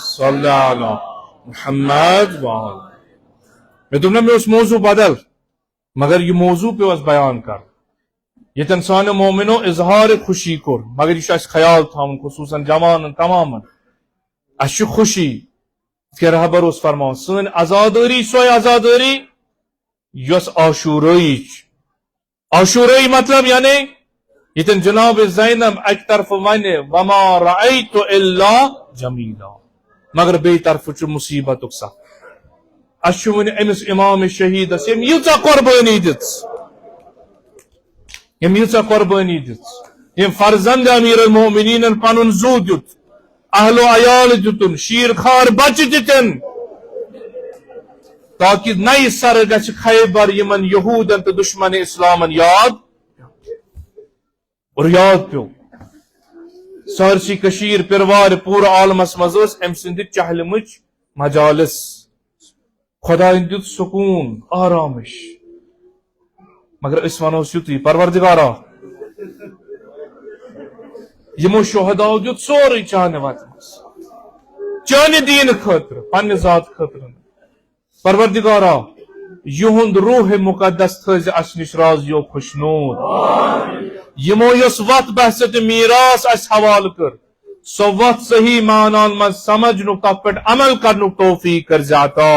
صلی علی محمد میں تم نے اس موضوع بدل مگر یہ موضوع پہ اس بیان کر یہ انسان مومنو اظہار خوشی کر مگر یہ خیال تھا خصوصاً جوان تمام اس خوشی کہ رہبر اس فرماؤ سن آزاداری سوئے آزاداری یس عاشورائی عاشورائی مطلب یعنی یتن جناب زینب ایک طرف ونے وما رأیت الا جمیلا مگر بے طرف چھ مصیبت اکسا اشون امس امام شہید اس یم یوتا قربانی دت یم یوتا قربانی دت یم فرزند امیر المومنین پنن زو دت اہل و عیال دتن شیر خار بچ دتن تاکہ نئی سر گچھ خیبر یمن یہودن تو دشمن اسلامن یاد اور یاد پیو سارسی کشیر پروار پورا عالمس مزس ام سند چہلمچ مجالس خدا دیت سکون آرامش مگر اس ونو یوتی پروردگارا یمو شہداء دیت سوری چانے واتمس چانے دین خاطر پنہ ذات خاطر پروردگارا یہند روح مقدس تھز اس نش راضیو خوشنود یمو یس وت بحثت میراث اس حوال کر سو وت صحیح معنان من سمجھنک تت پہ عمل کرنک توفیق کر زیادہ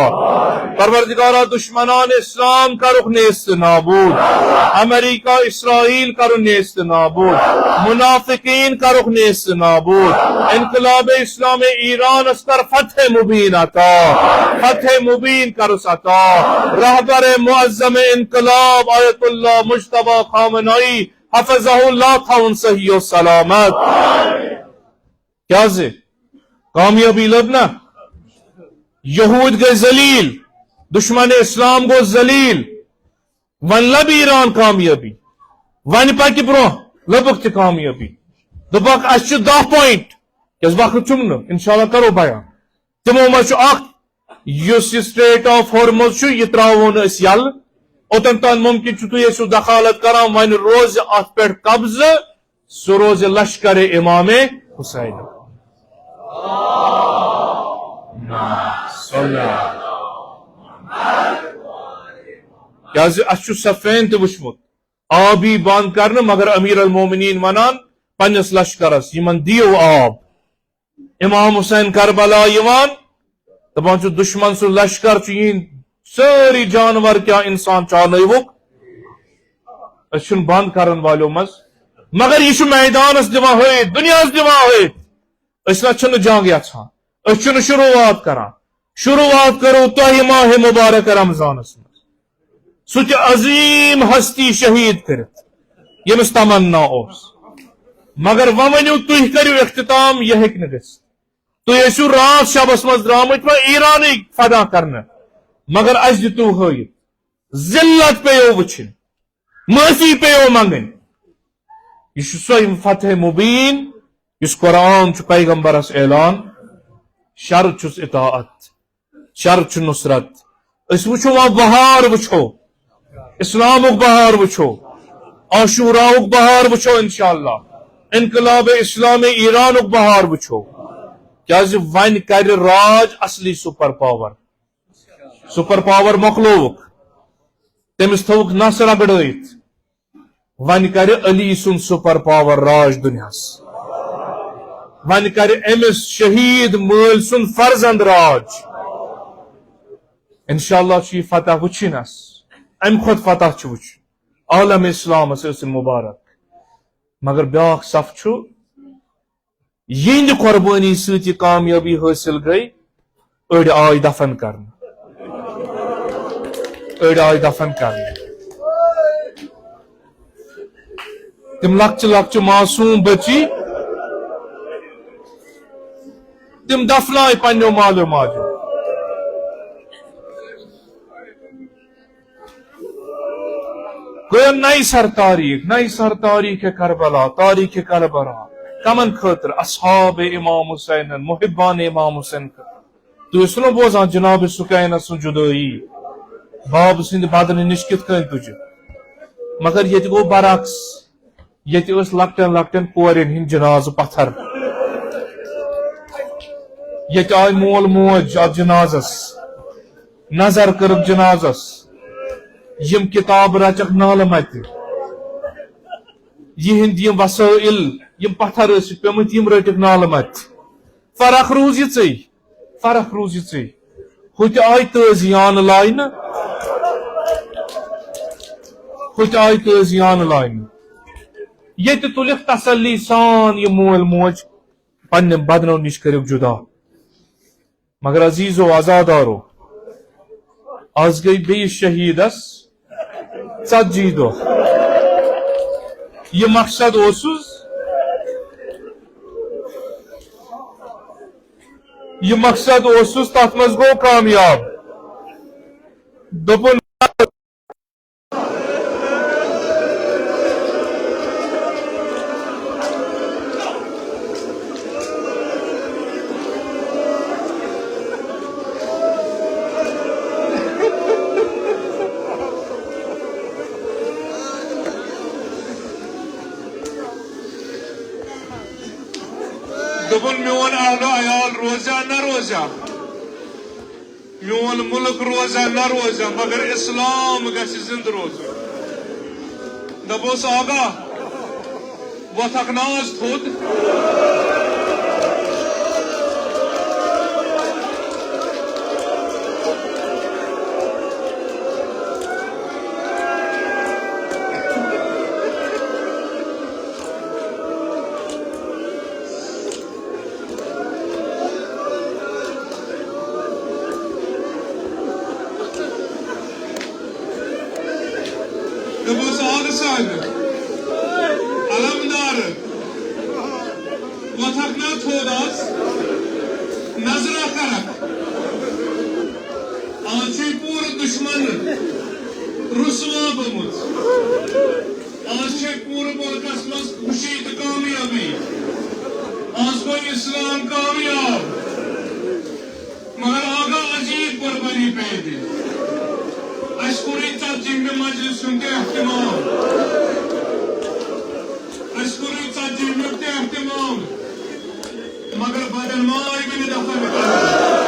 پروردگارا دشمنان اسلام کرک نیست نابود امریکہ اسرائیل کرو نیست نابود منافقین کرک نیست نابود انقلاب اسلام ایران اس کر فتح مبین عطا فتح مبین کر عطا رہبر معظم انقلاب آیت اللہ مجتبی خامنائی حفظہ اللہ تھا ان صحیح و سلامت کیا سے کامیابی لبنا یہود گئے ذلیل دشمن اسلام گو ذلیل ون لب ایران کامیابی ون پکہ برو لبک تہ کامیابی دپک اس 10 پوائنٹ کس وقت چم انشاءاللہ کرو بیان تمو مز اس سٹریٹ آف ہارمز یہ تراون اس یل اوتن تان ممکن تھی ٲسِو دخالت کران ون روز ات پہ قبضہ سہ روز لشکر امام حسین اس صفین تہ وچمت آبی بند کرنے مگر امیر المومنین ونان پنس لشکرس یمن دیو آب امام حسین کربلا یوان دپان چھ دشمن سن لشکر چھ ساری جانور کیا انسان چانوک اس بند کرن والو مز مگر یہ میدانس دان ہوت دنیاس دان ہوت اس نہ جنگ یھان اس شروعات کران شروعات کرو تہ ماہ مبارک رمضانس مز سہ عظیم ہستی شہید کرت یمس تمنا اس مگر ونو تھی کرو اختتام یہ ہیک نہ گژھِتھ تھی ٲسِو رات شبس مز درامت ایران فدا کرنے مگر اس دتو ہٲیِتھ ذلت پیو وچھن معافی پیو منگن یہ سو فتح مبین اس قرآن پیغمبرس اعلان شرط چھس اطاعت شرط چھ نصرت اس وچھو بہار وچھو اسلامک بہار وچھو عاشوراؤک بہار وچھو انشاءاللہ انقلاب اسلامی ایرانک بہار وچھو کیا ون کر راج اصلی سپر پاور مکلوک تمس تھوک نس رگڑت ون کر علی سن سپر پاور راج دنیاس ون کر امس شہید مل سن فرزند راج انشاءاللہ چھ فتح وچھنس ام خود فتح وچ عالم اسلام اس مبارک مگر بیاکھ صف چھ یہند قربانی ست کامیابی حاصل گئی اڑ آئی دفن کرنے اڑ آئی دفن کرنے تم لکچ معصوم بچی تم دفنائے پنو مالو ماجو گویا نئی سر تاریخ کربلا تاریخ کربلا کمن خاطر اصحاب امام حسین محبان امام حسین تس نا بوزان جناب سکینہ سن جدائی باب سند بدن نش کت کن تج مگر یہ گو برعکس یہ لکٹن لکٹن کورین ہند جناز پتھر یہ آئی مول موج ات جنازس نظر کرک جنازس یم کتاب رچک نالہ مت یہند یم وسائل یم پتھر پیمت یم رٹک نالہ مت فرق روز یہ ہوت آئی تازیان لائن یہ تلک تسلی سان یہ مول موج پنہ بدنو نش کرک جدا مگر عزیزو آزادارو آز گئی بیس شہیدس 40 دہ یہ مقصد اوسس تات مز گو کامیاب دپن میون اہل و عیال روزہ نہ روزہ میون ملک روزہ نہ روزہ مگر اسلام گژھِ زندہ روزہ دپوس آگاہ وتھکھ نا آز تھوٚد علمدار وتھکھ نا تھوٚد آز گومت آج چھ پور ملکس مز خوشی تو کامیابی آج گوئی اسلام کامیاب مگر آگا عجیب قربانی پیدا اشکوری ترجیح مجلس کے اہتمام اشکوری ترجیح کے اہتمام مگر بدل مائی بھی دفعہ نکال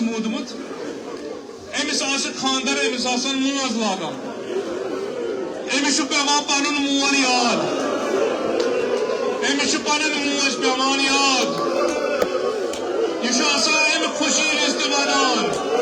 مودمت امس خاندر امس موز لاگان امس پیوان پن مول یاد امس پن موج پیوان یاد یہ ام خوشی رز تہ ونان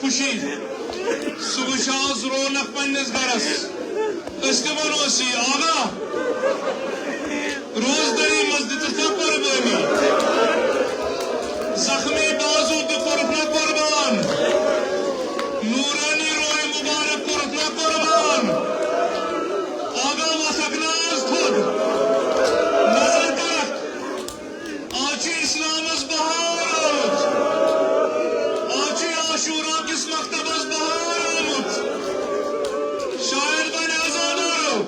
خوشی سہ وز رونق پنس گرس ونوسی آگا روزداری مز دتھ قربانی زخمی بازو تہ کورک نا قربان نورانی روح مبارک کورک نا قربان آگا وسک ناز تھود نظر کرک آج اسلامس بہار آمت آج عاشورہ کس مکتبس بہار آمت شاید بن آزادارو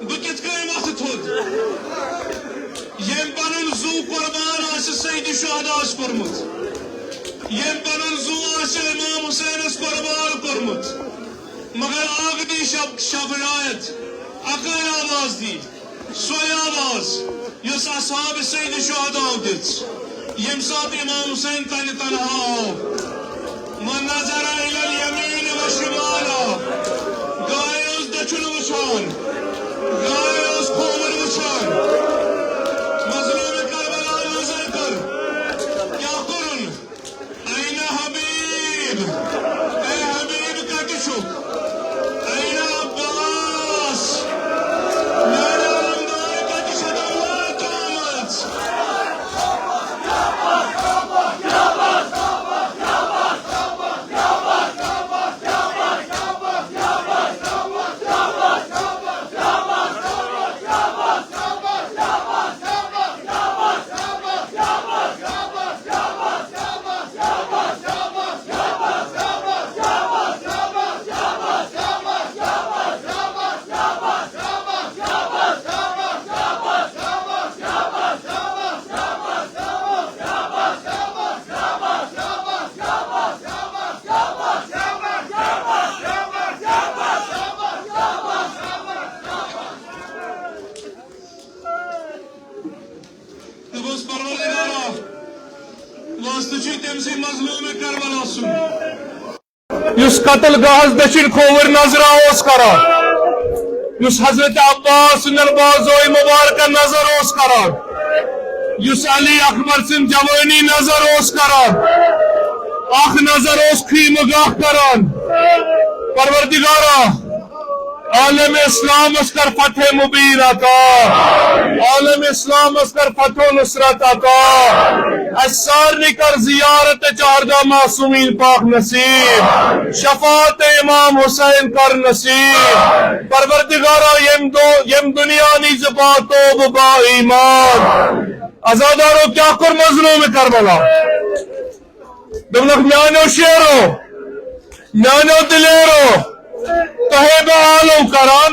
بہ کت کن وتھ تھود یم پنن زو قربان آس سید شہداء کورمت یم پنن زو آس امام حسینس قربان کورمت مگر آگ دی شفاعت اکر آواز دی سوی آواز یس اصحاب سید شہداء دژ یم سات امام حسین تن تنہا آو من نظر الى الیمین و شمالا گائے اس دچن وچھان گائے اس کھوور وچھان مظلوم کربلا نظر کر کیا کرن این حبیب اے حبیب کتچو این عباس میرے رمضان کتچ دولت آمد اس قتل گاہس دچن کھوور نظر اس کران اس حضرت عباس سندن بازوئی مبارکہ نظر اس کران اس علی اکبر سن جوانی نظر اس کران اخ نظر اس خیم گاہ کران پروردگارا عالم اسلام اس کر فتح مبین عطا عالم اسلام اس کر فتح و نصرت عطا سارنی کر زیارت چاردہ معصومین پاک نصیب شفاعت امام حسین کر نصیب پروردگارا یم دنیا نیز با توب با ایمان ازادارو کیا کر مظلوم کربلا دملک میانو شیرو میانو دلیرو تۄہے بہٕ آلو کران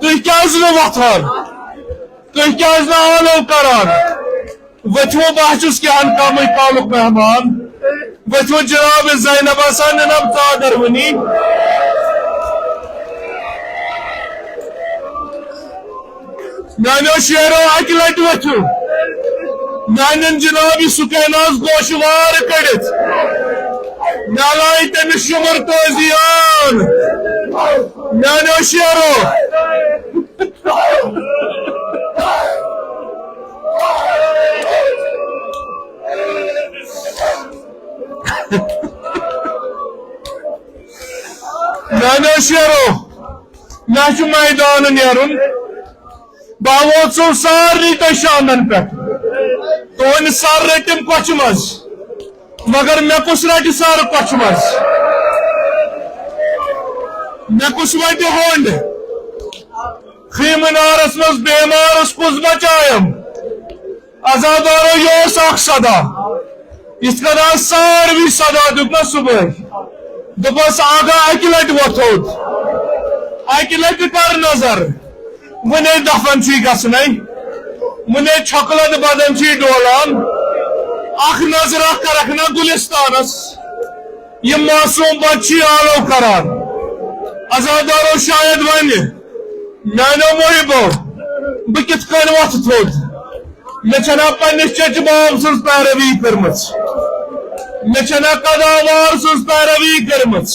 تُہۍ کیٛازِ نہٕ وۄتھان تُہۍ کیٛازِ نہٕ آلو کران ؤتھِو بہٕ چھُس کینٛہن کمٕے کالُک مہمان ؤتھِو جناب زینب آسان نِنم ژادر وٕنی میانیو شیرو اکہِ لٹہِ ؤتھِو میانٮ۪ن جناب یہِ سُکیناہس گوشوار کٔڑِتھ مےٚ لایہِ تٔمِس شُمر تٲزیان میانیو شیرو میانیو شیرو مےٚ چھُ میدان نیرُن بہٕ ووتسو سارنٕے تۄہہِ شاندن پٮ۪ٹھ تُہنٛدِ سر رٔٹِم کۄچھِ منٛز مگر مےٚ کُس رٹہِ سر کۄچھِ منٛز مےٚ کُس وَٹہِ ہونٛڈ خیمہٕ منٛز بیمارس کُس بچایم عزادارو یہِ اوس اکھ صدا یِتھ کٔنۍ آز ساروٕے صدا دیُت نا صبحٲے دوٚپُس آگاہ اکہِ لٹہِ وۄتھوٚد اکہِ لٹہِ کر نظر وُنے دفن چھی گژھنَے وُنے چھۄکلت بدن چھی ڈولان اکھ نظرہ کرکھ نا گلستانس یہِ معصوٗم بچہِ چھی آلو کران عزادارو شاید ونہِ میانیو محبو بہٕ کِتھ کٔنۍ وۄتھٕ تھوٚد مےٚ چھنا پننِس چچہِ باب سٕنٛز پیروی کٔرمٕژ مےٚ چھنا قداوار سٕنٛز پیروی کٔرمٕژ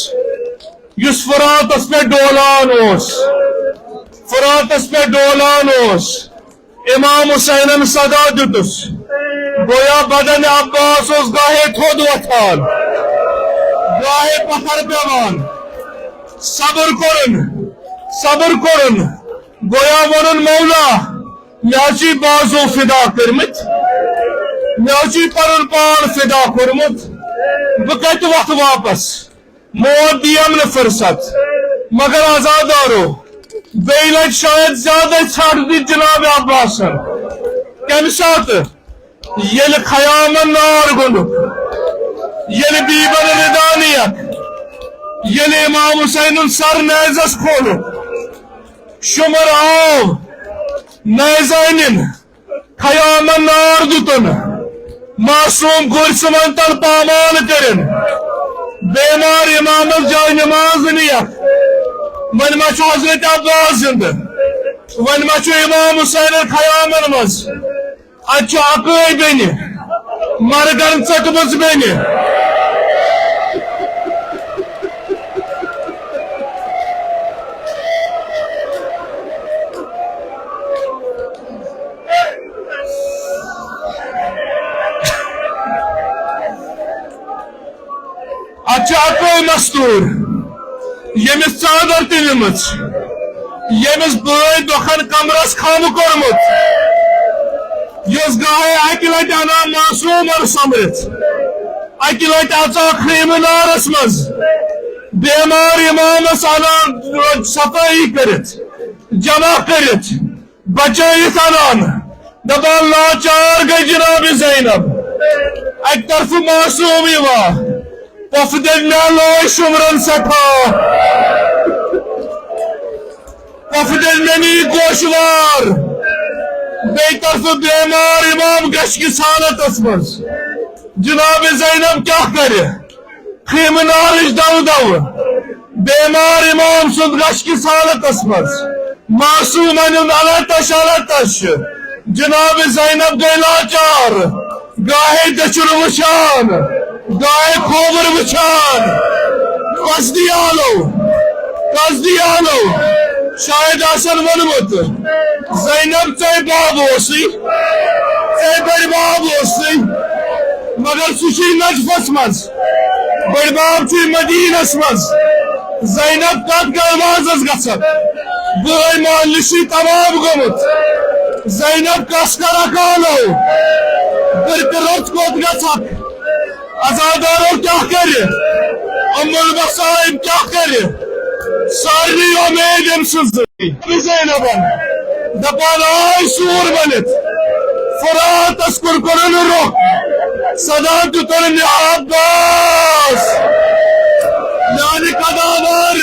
یُس فراتس پٮ۪ٹھ ڈولان اوس فراتس پہ ڈولان اوس امام حسینن صدا دتس گویا بدن عباس اوس گاہے تھوٚد وۄتھان گاہے پتھر پیوان صبر کورُن گویا وونُن مولا مےٚ حظ چھی بازو فدا کٔرمٕتۍ مےٚ حظ چھی پنُن پان فدا کوٚرمُت بہٕ کتہِ وۄتھٕ واپس موت دِیم نہٕ فرصت مگر عزادارو بیٚیہِ لٹہِ شاید زیادے ژھٹھ دِتھ جناب عباسن کمہِ ساتہٕ ییٚلہِ خیامن نار گوٚنڈُکھ ییٚلہِ بیبن ردانیت ییٚلہِ امام حسینُن سر نیزس کھولُکھ شُمر آو نیزانٮ۪ن خیامن نار دِتُن معصوٗم گُرۍ ژٕ تل پامان کٔرِن بیمار امامس جاے نماز نِیکھ ون ما چھُ حضرت عباس زندٕ ون ما چھُ امام حسینن خیامن منٛز اتہِ چھُ اکٲے بیٚنہِ مرگن ژٔٹمٕژ بیٚنہِ اتہِ چھُ اکٲے مستوٗر ییٚمِس ژادر تہِ نِمٕژ ییٚمِس بٲے دۄکھن کمرس خم کوٚرمُت یۄس گاہے اکہِ لٹہِ انان معصوٗمن سومبرِتھ اکہِ لٹہِ اژان خیمہٕ نارس منٛز بیمار امامس انان صفٲیی کٔرِتھ جمع کٔرِتھ بچٲیِتھ انان دپان لاچار گٔے جناب زینب اکہِ طرفہٕ معصوٗم یِوان پۄپھٕ دٔدۍ مےٚ لوے شُمرن سٮ۪ٹھاہ پۄپھٕ دٔدۍ مےٚ نی گوشوار بیٚیہِ طرفہٕ بیمار امام گژھِ کِس حالتس منٛز جناب زینب کیٛاہ کرِ خیمہٕ نارٕچ دو بیمار امام سُنٛد گژھِ کِس حالتس منٛز معصوٗمن ہُنٛد الٹش چھُ جناب زینب گٔے لاچار گاہے دٔچھُن وٕچھان گاہے کھوبر وٕچھان قصدی آلو شاید آسن وونمُت زینب ژے باب اوسُے ژے بٔڑۍ باب اوسُے مگر سُہ چھُے نجفس منٛز بٔڑۍ باب چھُے مدیٖنس منٛز زینب کتھ گلوازس گژھن بٲے محلہٕ چھُے تباہ گوٚمُت زینب کس کرکھ آلو گرکہٕ رۄژ کوٚت گژھکھ عزادارو کیٛاہ کرِ ام المصائب کیٛاہ کرِ سارنٕے اُمید أمۍ سٕنٛزٕے زینبن دپان آے سوٗر بٔنِتھ فراتس کُن کوٚرُن رُخ صدا دِتُن عباس میانہِ قداوار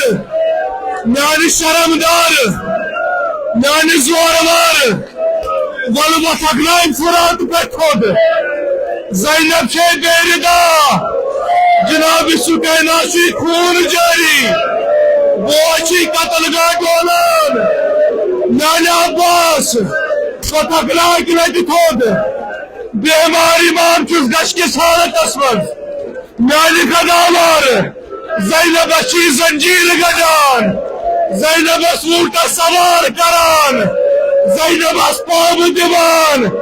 میانی شرمدار میانی زورور ولو تقنایم فرات بکود زینب چه بیردا جناب سکیناشی خون جاری بوچی قتلگاه گولان میانی عباس فتقنائی کنیتی کود بیماری مام چوز گشکی سالت اسمد میانی قدامار زینب چی زنجیر گدان زینب سورت سوار کران زینب اسباب دیوان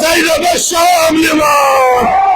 زینب شام لیمان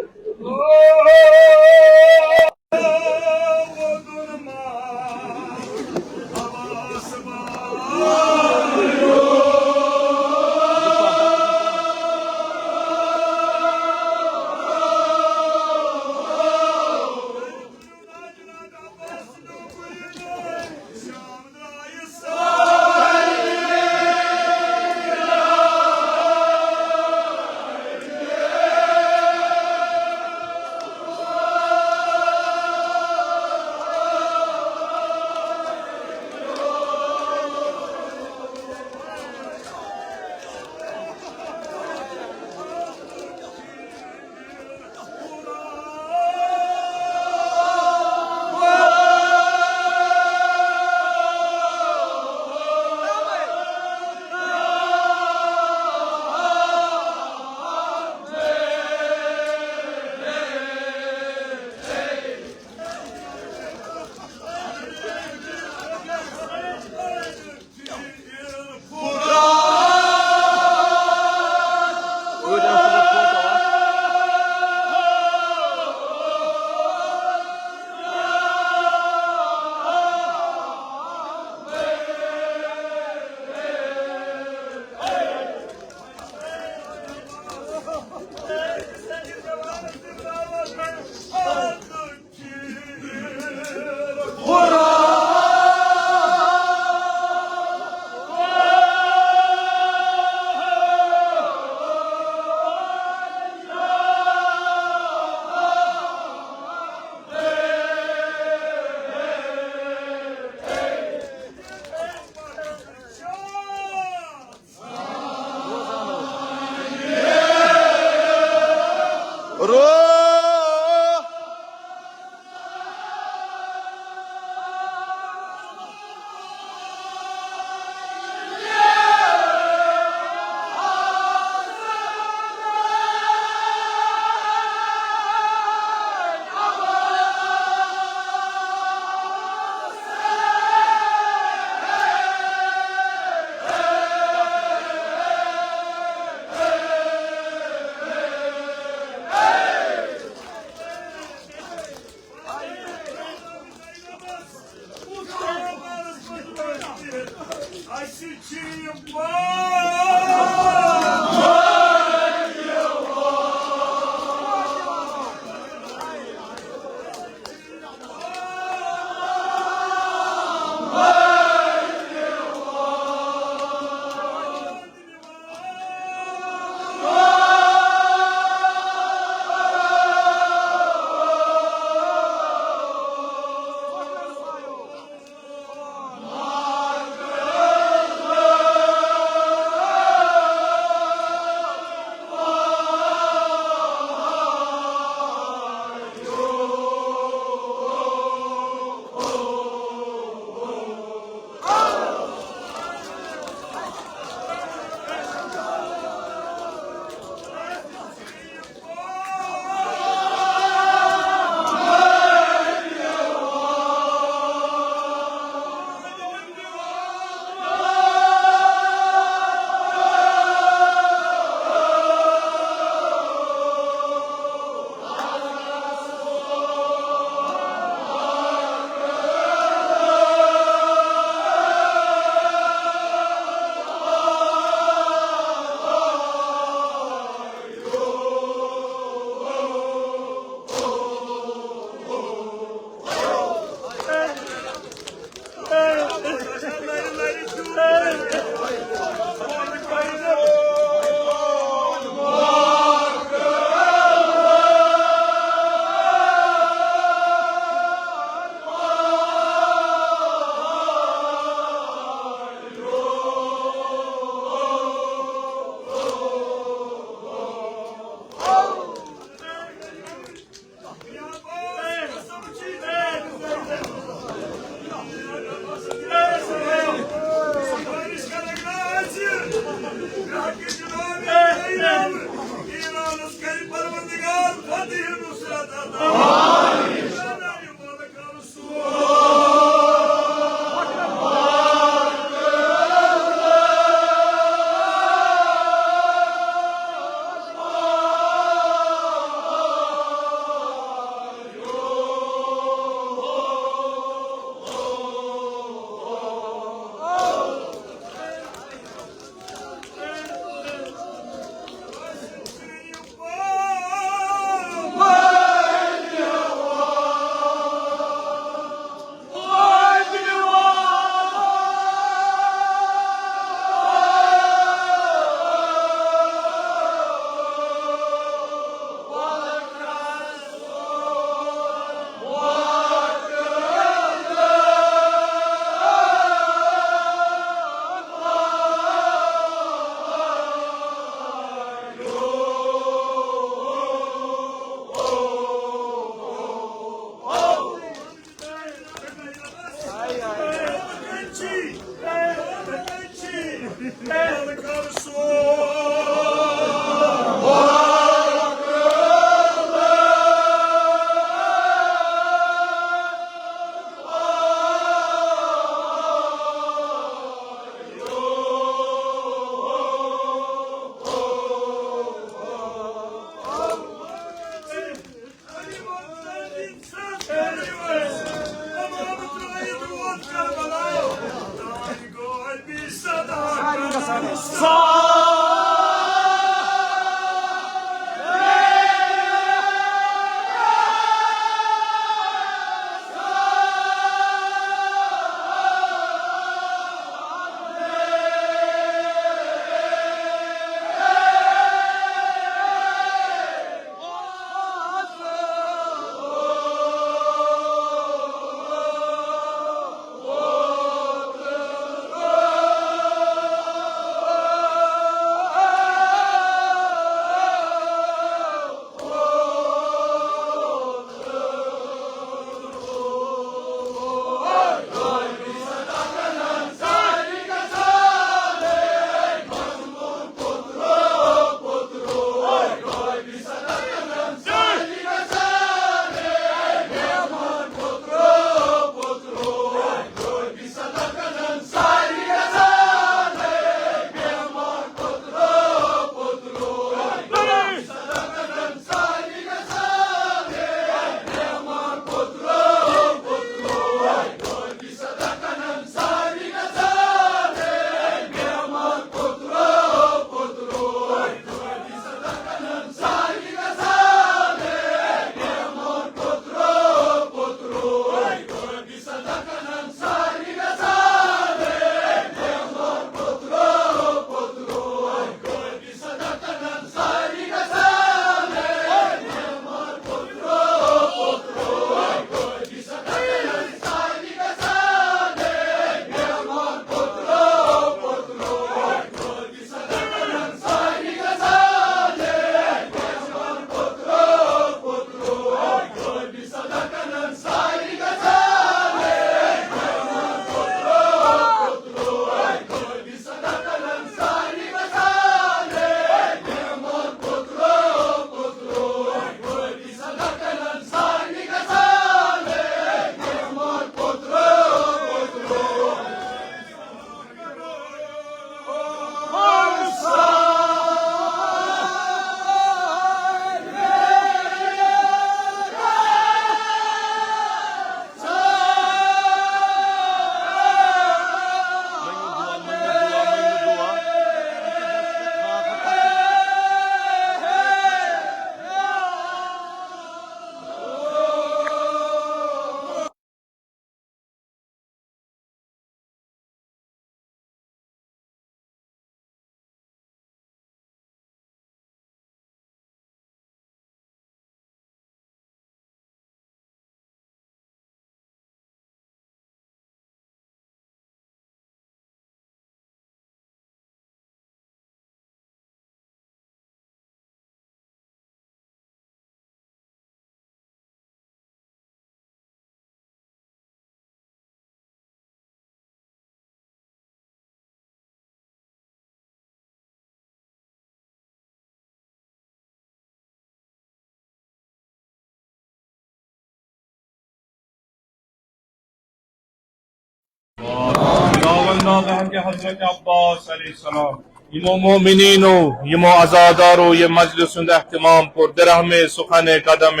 خداوندہ کہ حضرت عباس علیہ السلام یمو مومنینو یمو ازادارو یہ مجلس ہند اہتمام کور درہم سخن قدم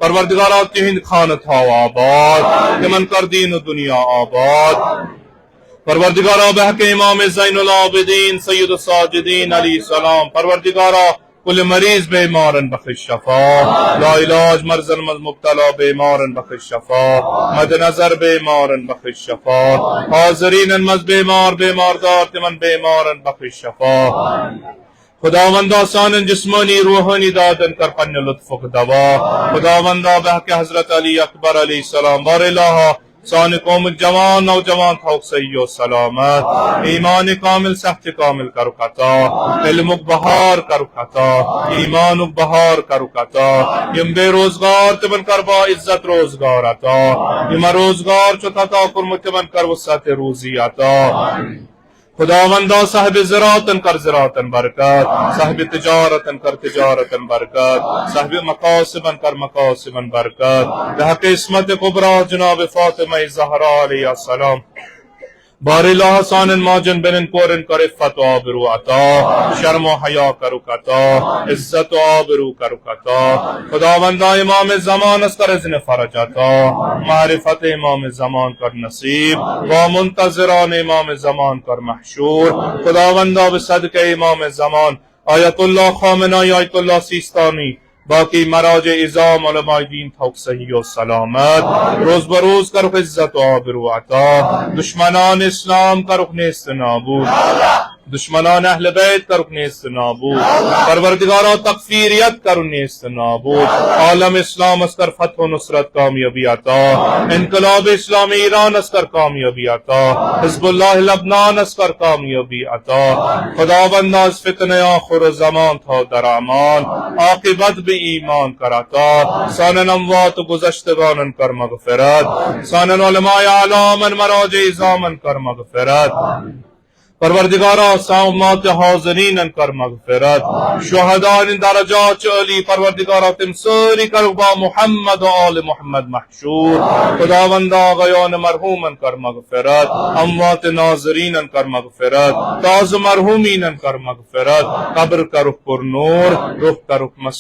پروردگارا تہند خانہ تھاو آباد تمن کر دین دنیا آباد پروردگارا بحق امام زین العابدین سید الساجدین علیہ السلام پروردگارا کل مریض بیمارن بخش شفا لا علاج مرض مبتلا بیمارن بخش شفا مد نظر بیمارن بخش شفا حاضرین مز بیمار دار تمن بیمارن بخش شفا خداوندہ سانن جسمانی روحانی دادن کر پن لطفک دوا خداوندہ بحق حضرت علی اکبر علیہ السلام بار الہ سان قوم جوان نوجوان تھوک صحیح و سلامت ایمان کامل صحت کامل کرو خطا علمک بہار کرو خطا ایمانک بہار کرو خطا یم بے روزگار تمن کر با عزت روزگار عطا یم روزگار چو عطا کرمت تمن کر وسعت روزی عطا خداوندا صاحب زراعتن کر زراعتن برکت، صاحب تجارتن کر تجارتن برکت، صاحب مقاصبن کر مقاصبن برکت، بحق اسمت کبرا جناب فاطمہ زہرا علیہ السلام بار اللہ حسان ماجن بنن پورن کر عفت و آبرو عطا، شرم و حیا کرو عطا، عزت و آبرو کرو عطا، خداوندا امام زمان اس کر اذن فرج عطا، معرفت امام زمان کر نصیب و منتظران امام زمان کر محشور، خداوندا بصدق امام زمان آیت اللہ خامنائی آیت اللہ سیستانی باقی مراجع اعظام علماء دین تھوک صحیح و سلامت روز بروز کر عزت و آبرو عطا، دشمنان اسلام کا رکن استنابود، دشمنان اہل بیت کا رکن استنابود، پروردگارہ تکفیریت کا رکن استنابود، عالم اسلام اس کر فتح و نصرت کامیابی عطا، انقلاب اسلام ایران اس کر کامیابی عطا، حزب اللہ لبنان اس کر کامیابی عطا، خداوندہ اس فتنہ آخر زمان تھا در امان، عاقبت بھی ایمان کر عطا، سانن اموات و گزشتگانن کر مغفرت، سانن علماء اعلامن مراجع اعظامن کر مغفرت، پروردگارہ سامات حاضرین کر مغفرت، شہداء درجات علی پروردگارہ تم ساری کر با محمد و آل محمد محشور، خداوندہ غیان مرحومن کر مغفرت، اموات ناظرین کر مغفرت، تاز مرحومین کر مغفرت، قبر کا رخ پر نور، روح کا رخ مسیح